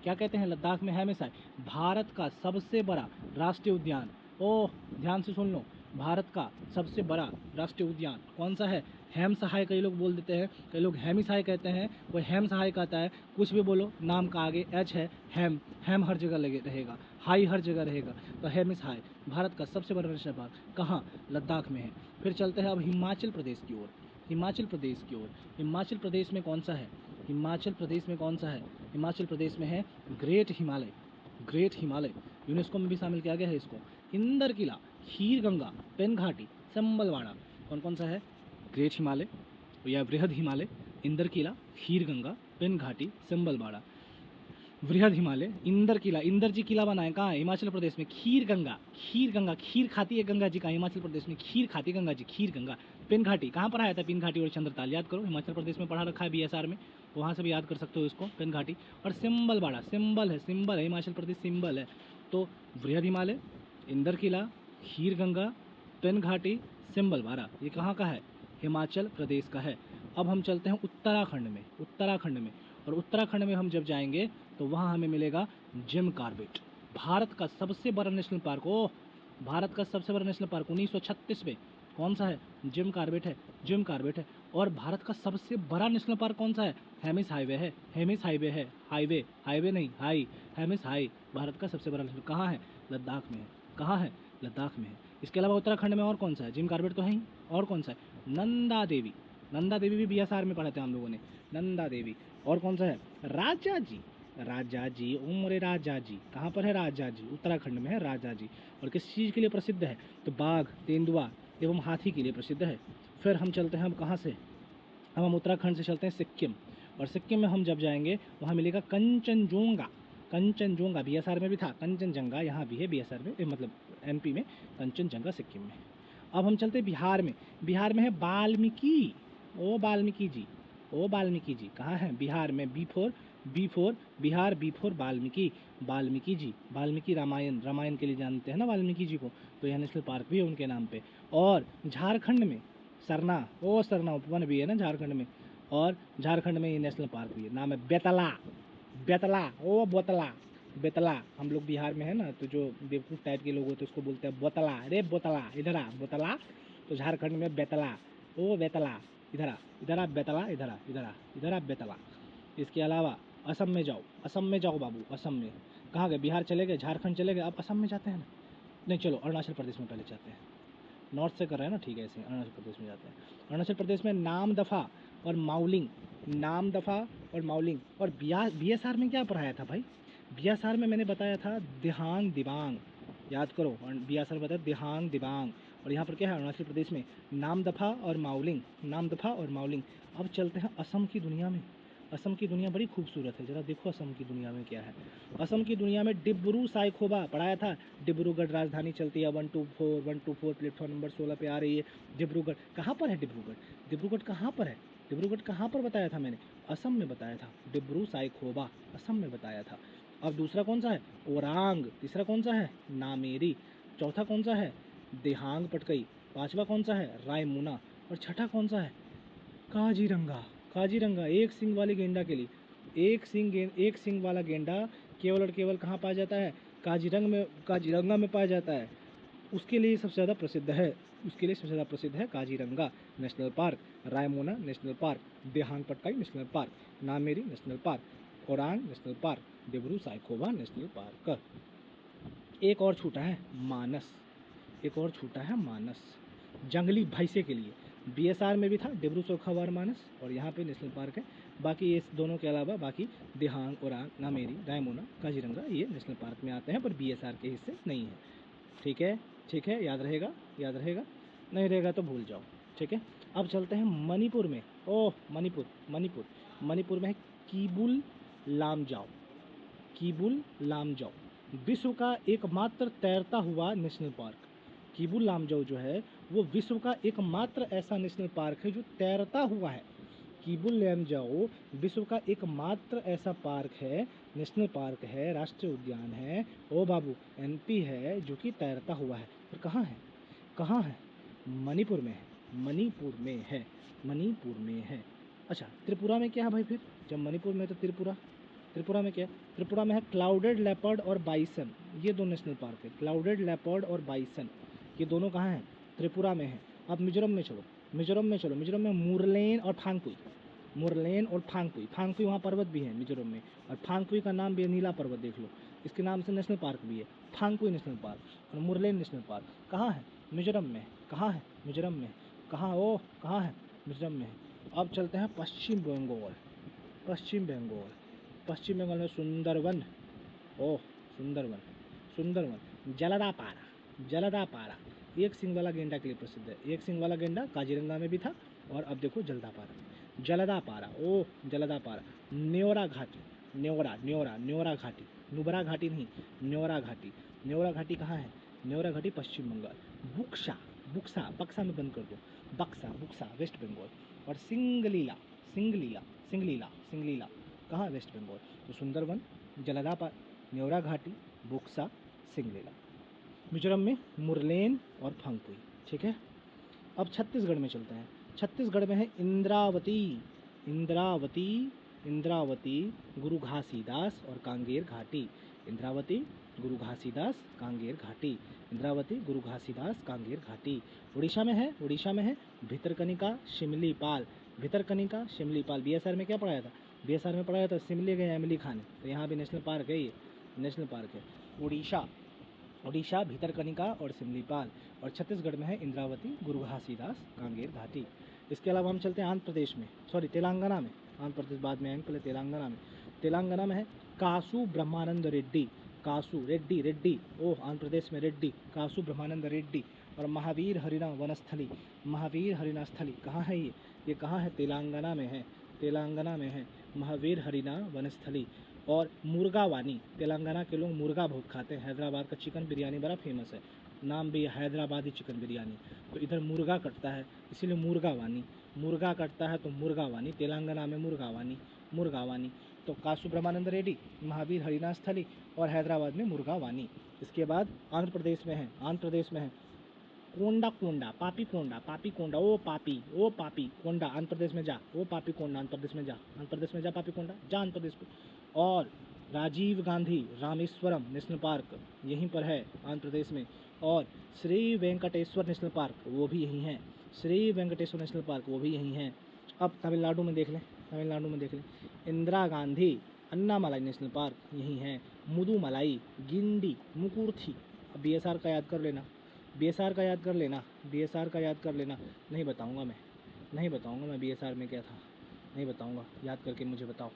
क्या कहते हैं लद्दाख में? हेमिस हाई। भारत का सबसे बड़ा राष्ट्रीय उद्यान, ओह ध्यान से सुन लो, भारत का सबसे बड़ा राष्ट्रीय उद्यान कौन सा है? हेम्स हाई कई लोग बोल देते हैं, कई लोग हेमिस हाई कहते हैं, कोई हेम्स हाई कहता है। कुछ भी बोलो, नाम का आगे H है, हेम हर जगह लगे रहेगा, हाई हर जगह रहेगा, तो हेमिस हाई भारत का सबसे बड़ा नेशनल पार्क कहाँ? लद्दाख में है। फिर चलते हैं अब हिमाचल प्रदेश की ओर। हिमाचल प्रदेश में कौन सा है? हिमाचल प्रदेश में है ग्रेट हिमालय। यूनेस्को में भी शामिल किया गया है इसको। इंदर किला, खीर गंगा, पेन घाटी, संबलवाड़ा। कौन सा है? ग्रेट हिमालय या वृहद हिमालय, इंदर किला, खीर गंगा, पेन घाटी, संबलवाड़ा। वृहद हिमालय, इंदर जी किला बना है कहाँ? हिमाचल प्रदेश में। खीर गंगा, खीर खाती है गंगा जी का, हिमाचल प्रदेश में खीर खाती गंगा जी, खीर गंगा। पिन घाटी कहाँ पर आया था? पिन घाटी और चंद्रताल याद करो, हिमाचल प्रदेश में पढ़ा रखा है BSR में, तो वहाँ से भी याद कर सकते हो इसको, पिन घाटी। और सिंबलवाड़ा, सिंबल है हिमाचल प्रदेश, सिंबल है। तो वृहद हिमालय, इंदर किला, खीर गंगा, पिन घाटी, सिम्बलवारा, ये कहाँ का है? हिमाचल प्रदेश का है। अब हम चलते हैं उत्तराखंड में। उत्तराखंड में, और उत्तराखंड में हम जब जाएंगे तो वहाँ हमें मिलेगा जिम कॉर्बेट। भारत का सबसे बड़ा नेशनल पार्क, ओह, भारत का सबसे बड़ा नेशनल पार्क 1936 में कौन सा है? जिम कॉर्बेट है, जिम कॉर्बेट है। और भारत का सबसे बड़ा नेशनल पार्क कौन सा है? हेमिस हाईवे है, हेमिस हाईवे है, हाईवे, हाईवे नहीं, हाई, हेमिस हाई। भारत का सबसे बड़ा नेशनल कहाँ है? लद्दाख में है। कहाँ है? लद्दाख में है। इसके अलावा उत्तराखंड में और कौन सा है? जिम कॉर्बेट तो है ही, और कौन सा है? नंदा देवी। नंदा देवी भी बीएसआर में पढ़े थे हम लोगों ने, नंदा देवी। और कौन सा है? राजा जी, राजा जी, उम्र राजा जी। कहाँ पर है राजा जी? उत्तराखंड में है राजा जी। और किस चीज़ के लिए प्रसिद्ध है? तो बाघ, तेंदुआ एवं हाथी के लिए प्रसिद्ध है। फिर हम चलते हैं, हम कहाँ से? अब हम उत्तराखंड से चलते हैं सिक्किम। और सिक्किम में हम जब जाएंगे वहाँ मिलेगा कंचनजोंगा। कंचनजोंगा बीएसआर में भी था, कंचनजंगा यहाँ भी है बीएसआर में, मतलब एमपी में, कंचनजंगा सिक्किम में। अब हम चलते हैं बिहार में। बिहार में है वाल्मीकि, ओ वाल्मीकि जी, ओ वाल्मीकि जी। कहाँ है? बिहार में, B for Bihar, B for Valmiki, Valmiki ji. Valmiki Ramayana, Ramayana के लिए जानते हैं ना वाल्मीकि जी को, तो यह नेशनल पार्क भी है उनके नाम पे। और झारखंड में सरना, ओ सरना उपवन भी है ना झारखंड में। और झारखंड में ये नेशनल पार्क भी है, नाम है बेतला, बेतला, ओ बोतला, बेतला। हम लोग बिहार में है ना, तो जो बेवकूफ़ टाइप के लोग होते हैं उसको बोलते हैं बोतला, अरे बोतला, इधर आ बोतला। तो झारखंड में बेतला, ओ बेतला, इधर आ, इधर आ बेतला, इधर आ, इधर आ, इधर आ बेतला। इसके अलावा असम में जाओ, असम में जाओ बाबू, असम में। कहाँ गए? बिहार चले गए, झारखंड चले गए, अब असम में जाते हैं ना? नहीं, चलो अरुणाचल प्रदेश में पहले जाते हैं। नॉर्थ से कर रहे हैं ना, ठीक है, ऐसे अरुणाचल प्रदेश में जाते हैं। अरुणाचल प्रदेश में नामदफा और माउलिंग, नामदफा और माउलिंग। और बीएसआर में क्या पढ़ाया था भाई? बीएसआर में मैंने बताया था दिहांग दिबांग, याद करो, बीएसआर में बताया दिहांग दिबांग। और यहाँ पर क्या है? अरुणाचल प्रदेश में नामदफा और माउलिंग, नामदफा और माउलिंग। अब चलते हैं असम की दुनिया में। असम की दुनिया बड़ी खूबसूरत है, जरा देखो असम की दुनिया में क्या है। असम की दुनिया में डिब्रू साइखोवा पढ़ाया था। डिब्रूगढ़ राजधानी चलती है 124, 124 प्लेटफॉर्म नंबर 16 पे आ रही है डिब्रूगढ़। कहाँ पर है डिब्रूगढ़? डिब्रूगढ़ कहाँ पर है? डिब्रूगढ़ कहाँ पर बताया था मैंने? असम में बताया था, डिब्रू साइखोवा असम में बताया था। अब दूसरा कौन सा है? ओरांग। तीसरा कौन सा है? नामेरी। चौथा कौन सा है? देहांग पटकई। पांचवा कौन सा है? रायमुना। और छठा कौन सा है? काजीरंगा। काजीरंगा एक सिंग वाले गेंडा के लिए, एक सिंग वाला गेंडा केवल और केवल कहाँ पाया जाता है? काजीरंगा में पाया जाता है। उसके लिए सबसे ज़्यादा प्रसिद्ध है, उसके लिए सबसे ज़्यादा प्रसिद्ध है Kaziranga national park, Raimona national park, Dihang Patkai national park, Nameri national park, Orang national park, Dibru Saikhowa national park. एक और छूटा है मानस, एक और छूटा है मानस, जंगली भैंसे के लिए। बीएसआर में भी था डिब्रू साइखोवा और मानस, और यहाँ पे नेशनल पार्क है। बाकी इस दोनों के अलावा बाकी देहांग, ओरांग, नामेरी, रायमोना, काजीरंगा ये नेशनल पार्क में आते हैं, पर बीएसआर के हिस्से नहीं है। ठीक है, ठीक है, याद रहेगा, याद रहेगा, नहीं रहेगा तो भूल जाओ। ठीक है, अब चलते हैं मणिपुर में। ओह मणिपुर, मणिपुर, मणिपुर में है कीबुल लामजाओ, कीबुल लामजाओ, विश्व का एकमात्र तैरता हुआ नेशनल पार्क। कीबुल लामजाओ जो है वो विश्व का एकमात्र ऐसा नेशनल पार्क है जो तैरता हुआ है। कीबुल लामजाओ विश्व का एकमात्र ऐसा पार्क है, नेशनल पार्क है, राष्ट्रीय उद्यान है, ओ बाबू, एमपी है, जो कि तैरता हुआ है। और कहाँ है? कहाँ है? मणिपुर में है, मणिपुर में है, मणिपुर में है। अच्छा, त्रिपुरा में क्या है भाई फिर? जब मणिपुर में तो त्रिपुरा, त्रिपुरा में क्या है? त्रिपुरा में है क्लाउडेड लेपर्ड और बाइसन, ये दो नेशनल पार्क है, क्लाउडेड लेपर्ड और बाइसन, ये दोनों कहाँ हैं? त्रिपुरा में है। अब मिजोरम में चलो, मिजोरम में चलो, मिजोरम में मुरलेन और फांगपुई, मुरलेन और फांगपुई, फांगपुई वहाँ पर्वत भी है मिजोरम में, और फांगपुई का नाम भी है नीला पर्वत, देख लो, इसके नाम से नेशनल पार्क भी है, फांगपुई नेशनल पार्क और मुरलेन नेशनल पार्क। कहाँ है? मिजोरम में। कहाँ है? मिजोरम में। कहाँ? ओ कहाँ है? मिजोरम में है। अब चलते हैं पश्चिम बंगाल, पश्चिम बंगाल, पश्चिम बंगाल में सुंदरवन, ओह सुंदरवन, सुंदरवन, जलदापारा, जलदापारा, एक सिंग वाला गेंडा के लिए प्रसिद्ध है। एक सिंग वाला गेंडा काजीरंगा में भी था, और अब देखो जलदापारा में, जलदापारा, ओह जलदापारा। न्योरा घाटी, न्योरा, न्योरा, न्योरा घाटी, नुब्रा घाटी नहीं, न्योरा घाटी, न्योरा घाटी कहाँ है? न्योरा घाटी पश्चिम बंगाल। बुक्सा, बुक्सा, बक्सा में बंद कर दो, बक्सा, बुक्सा वेस्ट बंगाल। और सिंगलीला, सिंगलीला, सिंगलीला, सिंगलीला कहाँ? वेस्ट बंगाल। तो सुंदरवन, जलदापारा, न्योरा घाटी, बुक्सा, सिंगलीला। मिजोरम में मुरलेन और फांगपुई। ठीक है, अब छत्तीसगढ़ में चलते हैं। छत्तीसगढ़ में है इंद्रावती, इंद्रावती, इंद्रावती, गुरु घासीदास और कांगेर घाटी। इंद्रावती, गुरु घासीदास, कांगेर घाटी। इंद्रावती, गुरु घासीदास, कांगेर घाटी। उड़ीसा में है, उड़ीसा में है भितरकनिका, शिमलीपाल। भितरकनिका, शिमलीपाल। बीएसआर में क्या पढ़ाया था? बीएसआर में पढ़ाया था शिमले गए एमिली खान, तो यहाँ भी नेशनल पार्क है, ये नेशनल पार्क है। उड़ीसा, उड़ीसा भितरकनिका और शिमलीपाल। और छत्तीसगढ़ में है इंद्रावती, गुरु घासीदास, कांगेर घाटी। इसके अलावा हम चलते हैं आंध्र प्रदेश में, सॉरी तेलंगाना में। आंध्र प्रदेश बाद में आएंगे, पहले तेलंगाना में। तेलंगाना में है कासु ब्रह्मानंद रेड्डी, कासु रेड्डी, रेड्डी, ओह आंध्र प्रदेश में रेड्डी, कासु ब्रह्मानंद रेड्डी। और महावीर हरिना वनस्थली, महावीर हरिना स्थली कहाँ है ये कहाँ है? तेलंगाना में है, तेलंगाना में है महावीर हरिना वनस्थली। और मुर्गावानी, तेलंगाना के लोग मुर्गा बहुत खाते हैं। हैदराबाद का चिकन बिरयानी बड़ा फेमस है, नाम भी हैदराबादी चिकन बिरयानी। तो इधर मुर्गा कटता है, इसीलिए मुर्गावानी, मुर्गा कटता है तो मुर्गावानी। तेलंगाना में मुर्गावानी, मुर्गावानी। तो कासु ब्रह्मानंद रेड्डी, महावीर हरिना स्थली और हैदराबाद में मुर्गावानी। इसके बाद आंध्र प्रदेश में है, आंध्र प्रदेश में है कोंडा, कोंडा, पापी कोंडा, पापी कोंडा, ओ पापी कोंडा, आंध्र प्रदेश में जा, ओ पापी कोंडा, आंध्र प्रदेश में जा, आंध्र प्रदेश में जा, पापी कोंडा, जा आंध्र प्रदेश में। और राजीव गांधी रामेश्वरम नेशनल पार्क यहीं पर है आंध्र प्रदेश में। और श्री वेंकटेश्वर नेशनल पार्क वो भी यहीं है, श्री वेंकटेश्वर नेशनल पार्क वो भी यहीं है। अब तमिलनाडु में देख लें, तमिलनाडु में देख लें, इंदिरा गांधी अन्नामलाई नेशनल पार्क यहीं है। मुदुमलाई, गिंडी, मुकुर्थी। अब बीएसआर का याद कर लेना, बीएसआर का याद कर लेना, बीएसआर का याद कर लेना। नहीं बताऊंगा मैं, नहीं बताऊंगा मैं बीएसआर में क्या था, नहीं बताऊंगा, याद करके मुझे बताओ,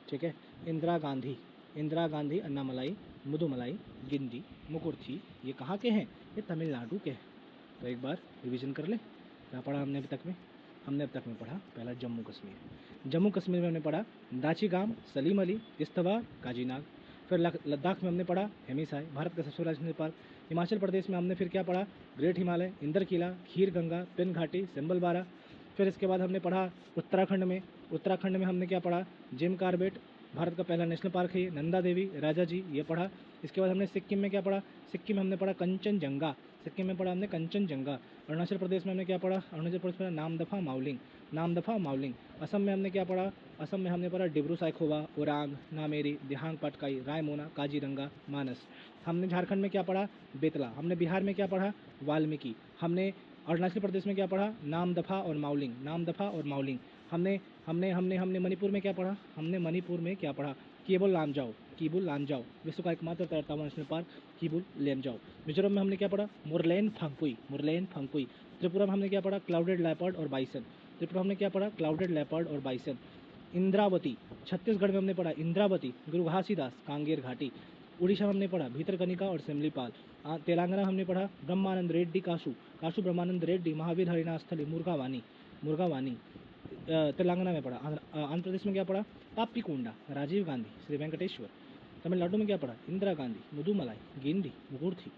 ठीक है। इंदिरा गांधी, इंदिरा गांधी अन्नामलाई, मुदुमलाई, गिंडी, मुकुर्थी, ये कहाँ के हैं? ये तमिलनाडु के हैं। तो एक बार रिवीजन कर ले, क्या पढ़ा हमने अभी तक में? हमने अब तक में पढ़ा पहला जम्मू कश्मीर, जम्मू कश्मीर में हमने पढ़ा दाचिगाम, सलीम अली, इस्तवा, काजीनाग। फिर लद्दाख में हमने पढ़ा हेमिसाई, भारत का सबसे बड़ा नेशनल पार्क। हिमाचल प्रदेश में हमने फिर क्या पढ़ा? ग्रेट हिमालय, इंदर किला, खीर गंगा, पिन घाटी, सिम्बल बारा। फिर इसके बाद हमने पढ़ा उत्तराखंड में, उत्तराखंड में हमने क्या पढ़ा? जिम कार्बेट, भारत का पहला नेशनल पार्क है ये, नंदा देवी, राजा जी, ये पढ़ा। इसके बाद हमने सिक्किम में क्या पढ़ा? सिक्किम में हमने पढ़ा कंचनजंगा, सिक्किम में पढ़ा हमने कंचनजंगा। अरुणाचल प्रदेश में हमने क्या पढ़ा? अरुणाचल प्रदेश में नामदफा माउलिंग, नामदफा माउलिंग। असम में हमने क्या पढ़ा? असम में हमने पढ़ा डिब्रू साइखोवा, ओरांग, नामेरी, दिहांग पाटकाई, रायमोना, काजीरंगा, मानस। हमने झारखंड में क्या पढ़ा? बेतला। हमने बिहार में क्या पढ़ा? वाल्मीकि। हमने अरुणाचल प्रदेश में क्या पढ़ा? नामदफा और माउलिंग, नामदफा और माउलिंग। हमने हमने हमने हमने मणिपुर में क्या पढ़ा? हमने मणिपुर में क्या पढ़ा? केबुल लामजाओ, कीबुल लामजाओ, विश्व का एकमात्र तैरता हुआ नेशनल पार्क कीबुल लेमजाओ। मिजोरम में हमने क्या पढ़ा? मुरलेन फंकुई, मुरलेन फंकुई। त्रिपुरा में हमने क्या पढ़ा? क्लाउडेड लेपर्ड और बाइसन। त्रिपुरा में हमने क्या पढ़ा? क्लाउडेड लेपर्ड और बाइसन। इंद्रावती, छत्तीसगढ़ में हमने पढ़ा इंद्रावती, गुरु घासीदास, कांगेर घाटी। उड़ीसा में हमने पढ़ा भितरकनिका और सिमलीपाल। तेलंगाना हमने पढ़ा ब्रह्मानंद रेड्डी, कासु, कासु ब्रह्मानंद रेड्डी, महावीर हरिना स्थली, मुर्गावानी, मुर्गावानी। तेलंगाना में पढ़ा। आंध्र प्रदेश में क्या पढ़ा? पापी कोंडा, राजीव गांधी, श्री वेंकटेश्वर। तमिलनाडु में क्या पढ़ा? इंदिरा गांधी, मुदुमलाई, गिंडी, मुकुर्थी।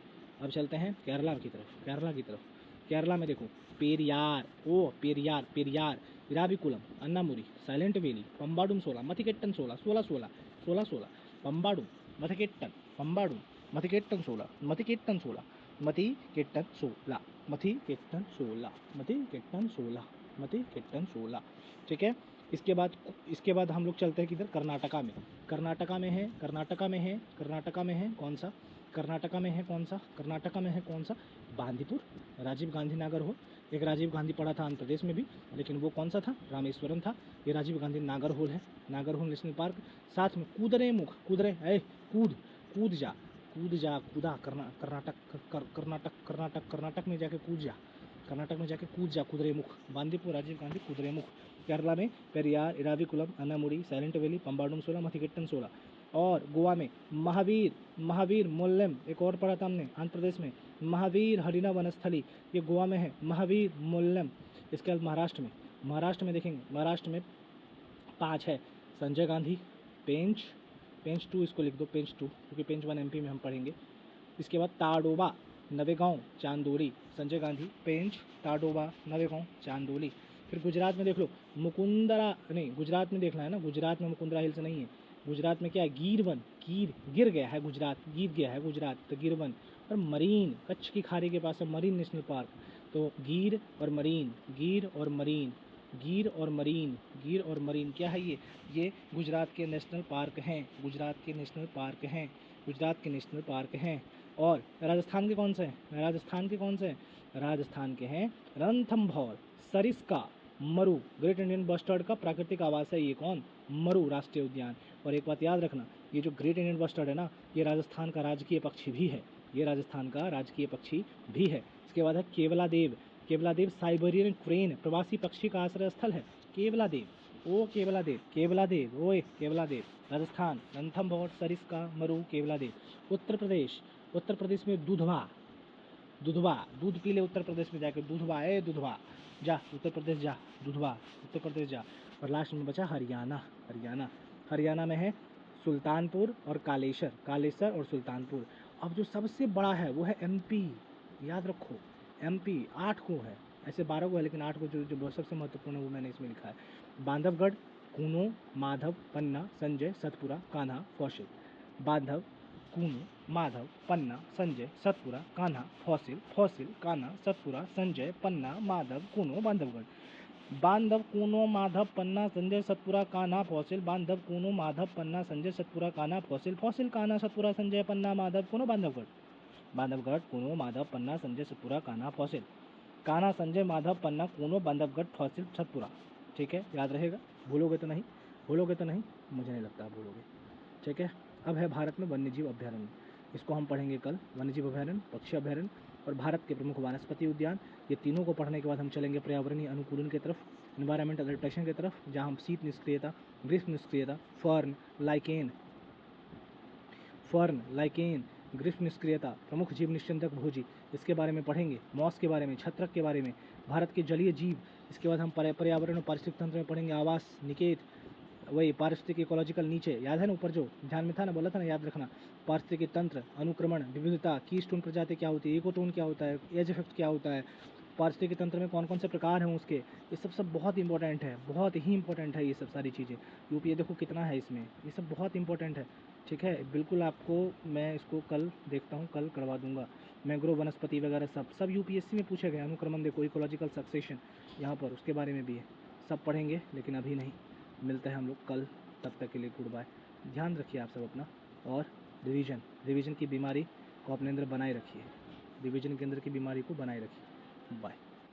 अब चलते हैं केरला की तरफ, केरला की तरफ। केरला में देखो पेरियार, ओ पेरियार, पेरियार, इराविकुलम, अन्नामुरी, साइलेंट वैली, पंबाडुम 16, मथिकेट्टन 16, 16 16, 16 16, पंबाडुम, मथिकेट्टन, पंबाडुम, मथिकेट्टन 16, मथिकेट्टन 16, मथिकेट्टन 16, मथिकेट्टन 16, मथिकेट्टन 16, मथिकेट्टन 16, ठीक है। इसके बाद हम लोग चलते हैं किधर? कर्नाटका में। कर्नाटका में है, कर्नाटका में है, कर्नाटका में है कौन सा? कर्नाटका में है कौन सा? कर्नाटका में है कौन सा? बांदीपुर, राजीव गांधी नागर होल। एक राजीव गांधी पढ़ा था आंध्र प्रदेश में भी, लेकिन वो कौन सा था? रामेश्वरम था। ये राजीव गांधी नागर होल है, नागर होल नेशनल पार्क। साथ में कुद्रेमुख, कूद, कूद जा, कूद जा, कूदा, कर्नाटक, कर्नाटक, कर्नाटक, कर्नाटक में जाके कूद जा, कर्नाटक में जाके कूद जा, कुद्रेमुख। बांदीपुर, राजीव गांधी, कुद्रेमुख। केरला में पेरियार, इराविकुलम, अन्नामुरी, साइलेंट वैली, पंबाडुम 16, मथिकेट्टन 16। और गोवा में महावीर, महावीर मोल्लेम, एक और पढ़ा था हमने आंध्र प्रदेश में, महावीर हरिना वनस्थली, ये गोवा में है, महावीर मोल्लेम। इसके बाद महाराष्ट्र में देखेंगे, महाराष्ट्र में 5 है। संजय गांधी, पेंच, पेंच 2 इसको लिख दो, पेंच 2, क्योंकि पेंच 1 MP में हम पढ़ेंगे। इसके बाद ताडोबा, नवेगांव, चांदोली, संजय गांधी, पेंच, ताडोबा, नवेगांव, चांदोली। फिर गुजरात में देख लो मुकुंदरा, नहीं गुजरात में देखना है ना, गुजरात में मुकुंदरा हिल्स नहीं है, गुजरात में क्या है? गिरवन, गिर गया है गुजरात, तो गिरवन। और मरीन, कच्छ की खाड़ी के पास है मरीन नेशनल पार्क, तो गीर और मरीन, गिर और मरीन, गिर और मरीन, गिर और मरीन क्या है ये गुजरात के नेशनल पार्क हैं, गुजरात के नेशनल पार्क हैं, गुजरात के नेशनल पार्क हैं। और राजस्थान के कौन से हैं, राजस्थान के कौन से हैं, राजस्थान के हैं रणथंभौर, सरिस्का, मरु, ग्रेट इंडियन बस्टर्ड का प्राकृतिक आवास है ये कौन, मरु राष्ट्रीय उद्यान। और एक बात याद रखना, ये जो ग्रेट इंडियन बस्टर्ड है ना, ये राजस्थान का राजकीय पक्षी भी है, ये राजस्थान का राजकीय पक्षी भी है। इसके बाद है केवलादेव, केवलादेव साइबेरियन क्रेन प्रवासी पक्षी का आश्रय स्थल है, केवलादेव, ओ केवलादेव, केवलादेव, ओए केवलादेव। राजस्थान रणथंभौर, सरिस्का, मरु, केवलादेव। उत्तर प्रदेश, उत्तर प्रदेश में दुधवा, दुधवा, दूध पी ले उत्तर प्रदेश में जाकर, दुधवा, ए दुधवा, जा उत्तर प्रदेश जा, दुधवा उत्तर प्रदेश जा। और लास्ट में बचा हरियाणा, हरियाणा, हरियाणा में है सुल्तानपुर और कालेसर, कालेसर और सुल्तानपुर। अब जो सबसे बड़ा है वो है एमपी, याद रखो एमपी 8 को है, ऐसे 12 को है लेकिन 8 को जो सबसे महत्वपूर्ण है वो मैंने इसमें लिखा है। बांधवगढ़, कूनो, माधव, पन्ना, संजय, सतपुरा, कान्हा, फॉसिल। बांधव, कूनो, माधव, पन्ना, संजय, सतपुरा, कान्हा, फॉसिल, फॉसिल, कान्हा, सतपुरा, संजय, पन्ना, माधव, कूनो, बांधवगढ़। बांधव, कूनो, माधव, पन्ना, संजय, सतपुरा, कान्हा, फॉसिल। बांधव, कूनो, माधव, पन्ना, संजय, सतपुरा, कान्हा, फॉसिल। फॉसिल, कान्हा, सतपुरा, संजय, पन्ना, माधव, कूनो, बांधवगढ़। बांधवगढ़, कूनो, माधव, पन्ना, संजय, सतपुरा, कान्हा, फॉसिल। कान्हा, संजय, माधव, पन्ना, कूनो, बांधवगढ़, फॉसिल, सतपुरा। ठीक है, याद रहेगा, भूलोगे तो नहीं, भूलोगे तो नहीं, मुझे नहीं लगता भूलोगे। ठीक है। अब है भारत में वन्यजीव अभ्यारण्य, इसको हम पढ़ेंगे कल। वन्यजीव अभ्यारण्य, पक्षी अभ्यारण्य और भारत के प्रमुख वनस्पति उद्यान, ये तीनों को पढ़ने के बाद हम चलेंगे पर्यावरणीय अनुकूलन की तरफ, एनवायरमेंटल एडेप्टेशन की तरफ, जहाँ हम शीत निष्क्रियता, ग्रीष्म निष्क्रियता, फर्न, लाइकेन, फर्न, लाइकेन, ग्रीष्म निष्क्रियता, प्रमुख जीव निश्चंदक भोजी, इसके बारे में पढ़ेंगे। मॉस के बारे में, छत्रक के बारे में, भारत के जलीय जीव। इसके बाद हम पर्यावरण और पारिस्थितिक तंत्र में पढ़ेंगे आवास, निकेत, वही पारिस्थितिक इकोलॉजिकल, नीचे याद है ना, ऊपर जो ध्यान में था ना, बोला था ना, याद रखना। पारिस्थितिक तंत्र, अनुक्रमण, विविधता, कीस्टोन प्रजाति क्या होती है, इकोटोन क्या होता है, एज इफेक्ट क्या होता है, पारिस्थितिक तंत्र में कौन कौन से प्रकार हैं उसके, ये सब बहुत इंपॉर्टेंट है, बहुत ही इंपॉर्टेंट है ये सब सारी चीज़ें। यूपीए देखो कितना है इसमें, ये सब बहुत इंपॉर्टेंट है। ठीक है, बिल्कुल आपको मैं इसको कल देखता हूँ, कल करवा दूंगा। मैंग्रोव वनस्पति वगैरह सब यूपीएससी में पूछे गए। अनुक्रमण देखो, इकोलॉजिकल सक्सेशन यहाँ पर, उसके बारे में भी है, सब पढ़ेंगे लेकिन अभी नहीं। मिलते हैं हम लोग कल, तब तक के लिए गुड बाय। ध्यान रखिए आप सब अपना, और रिवीजन की बीमारी को अपने अंदर बनाए रखिए, रिवीजन के अंदर की बीमारी को बनाए रखिए। बाय।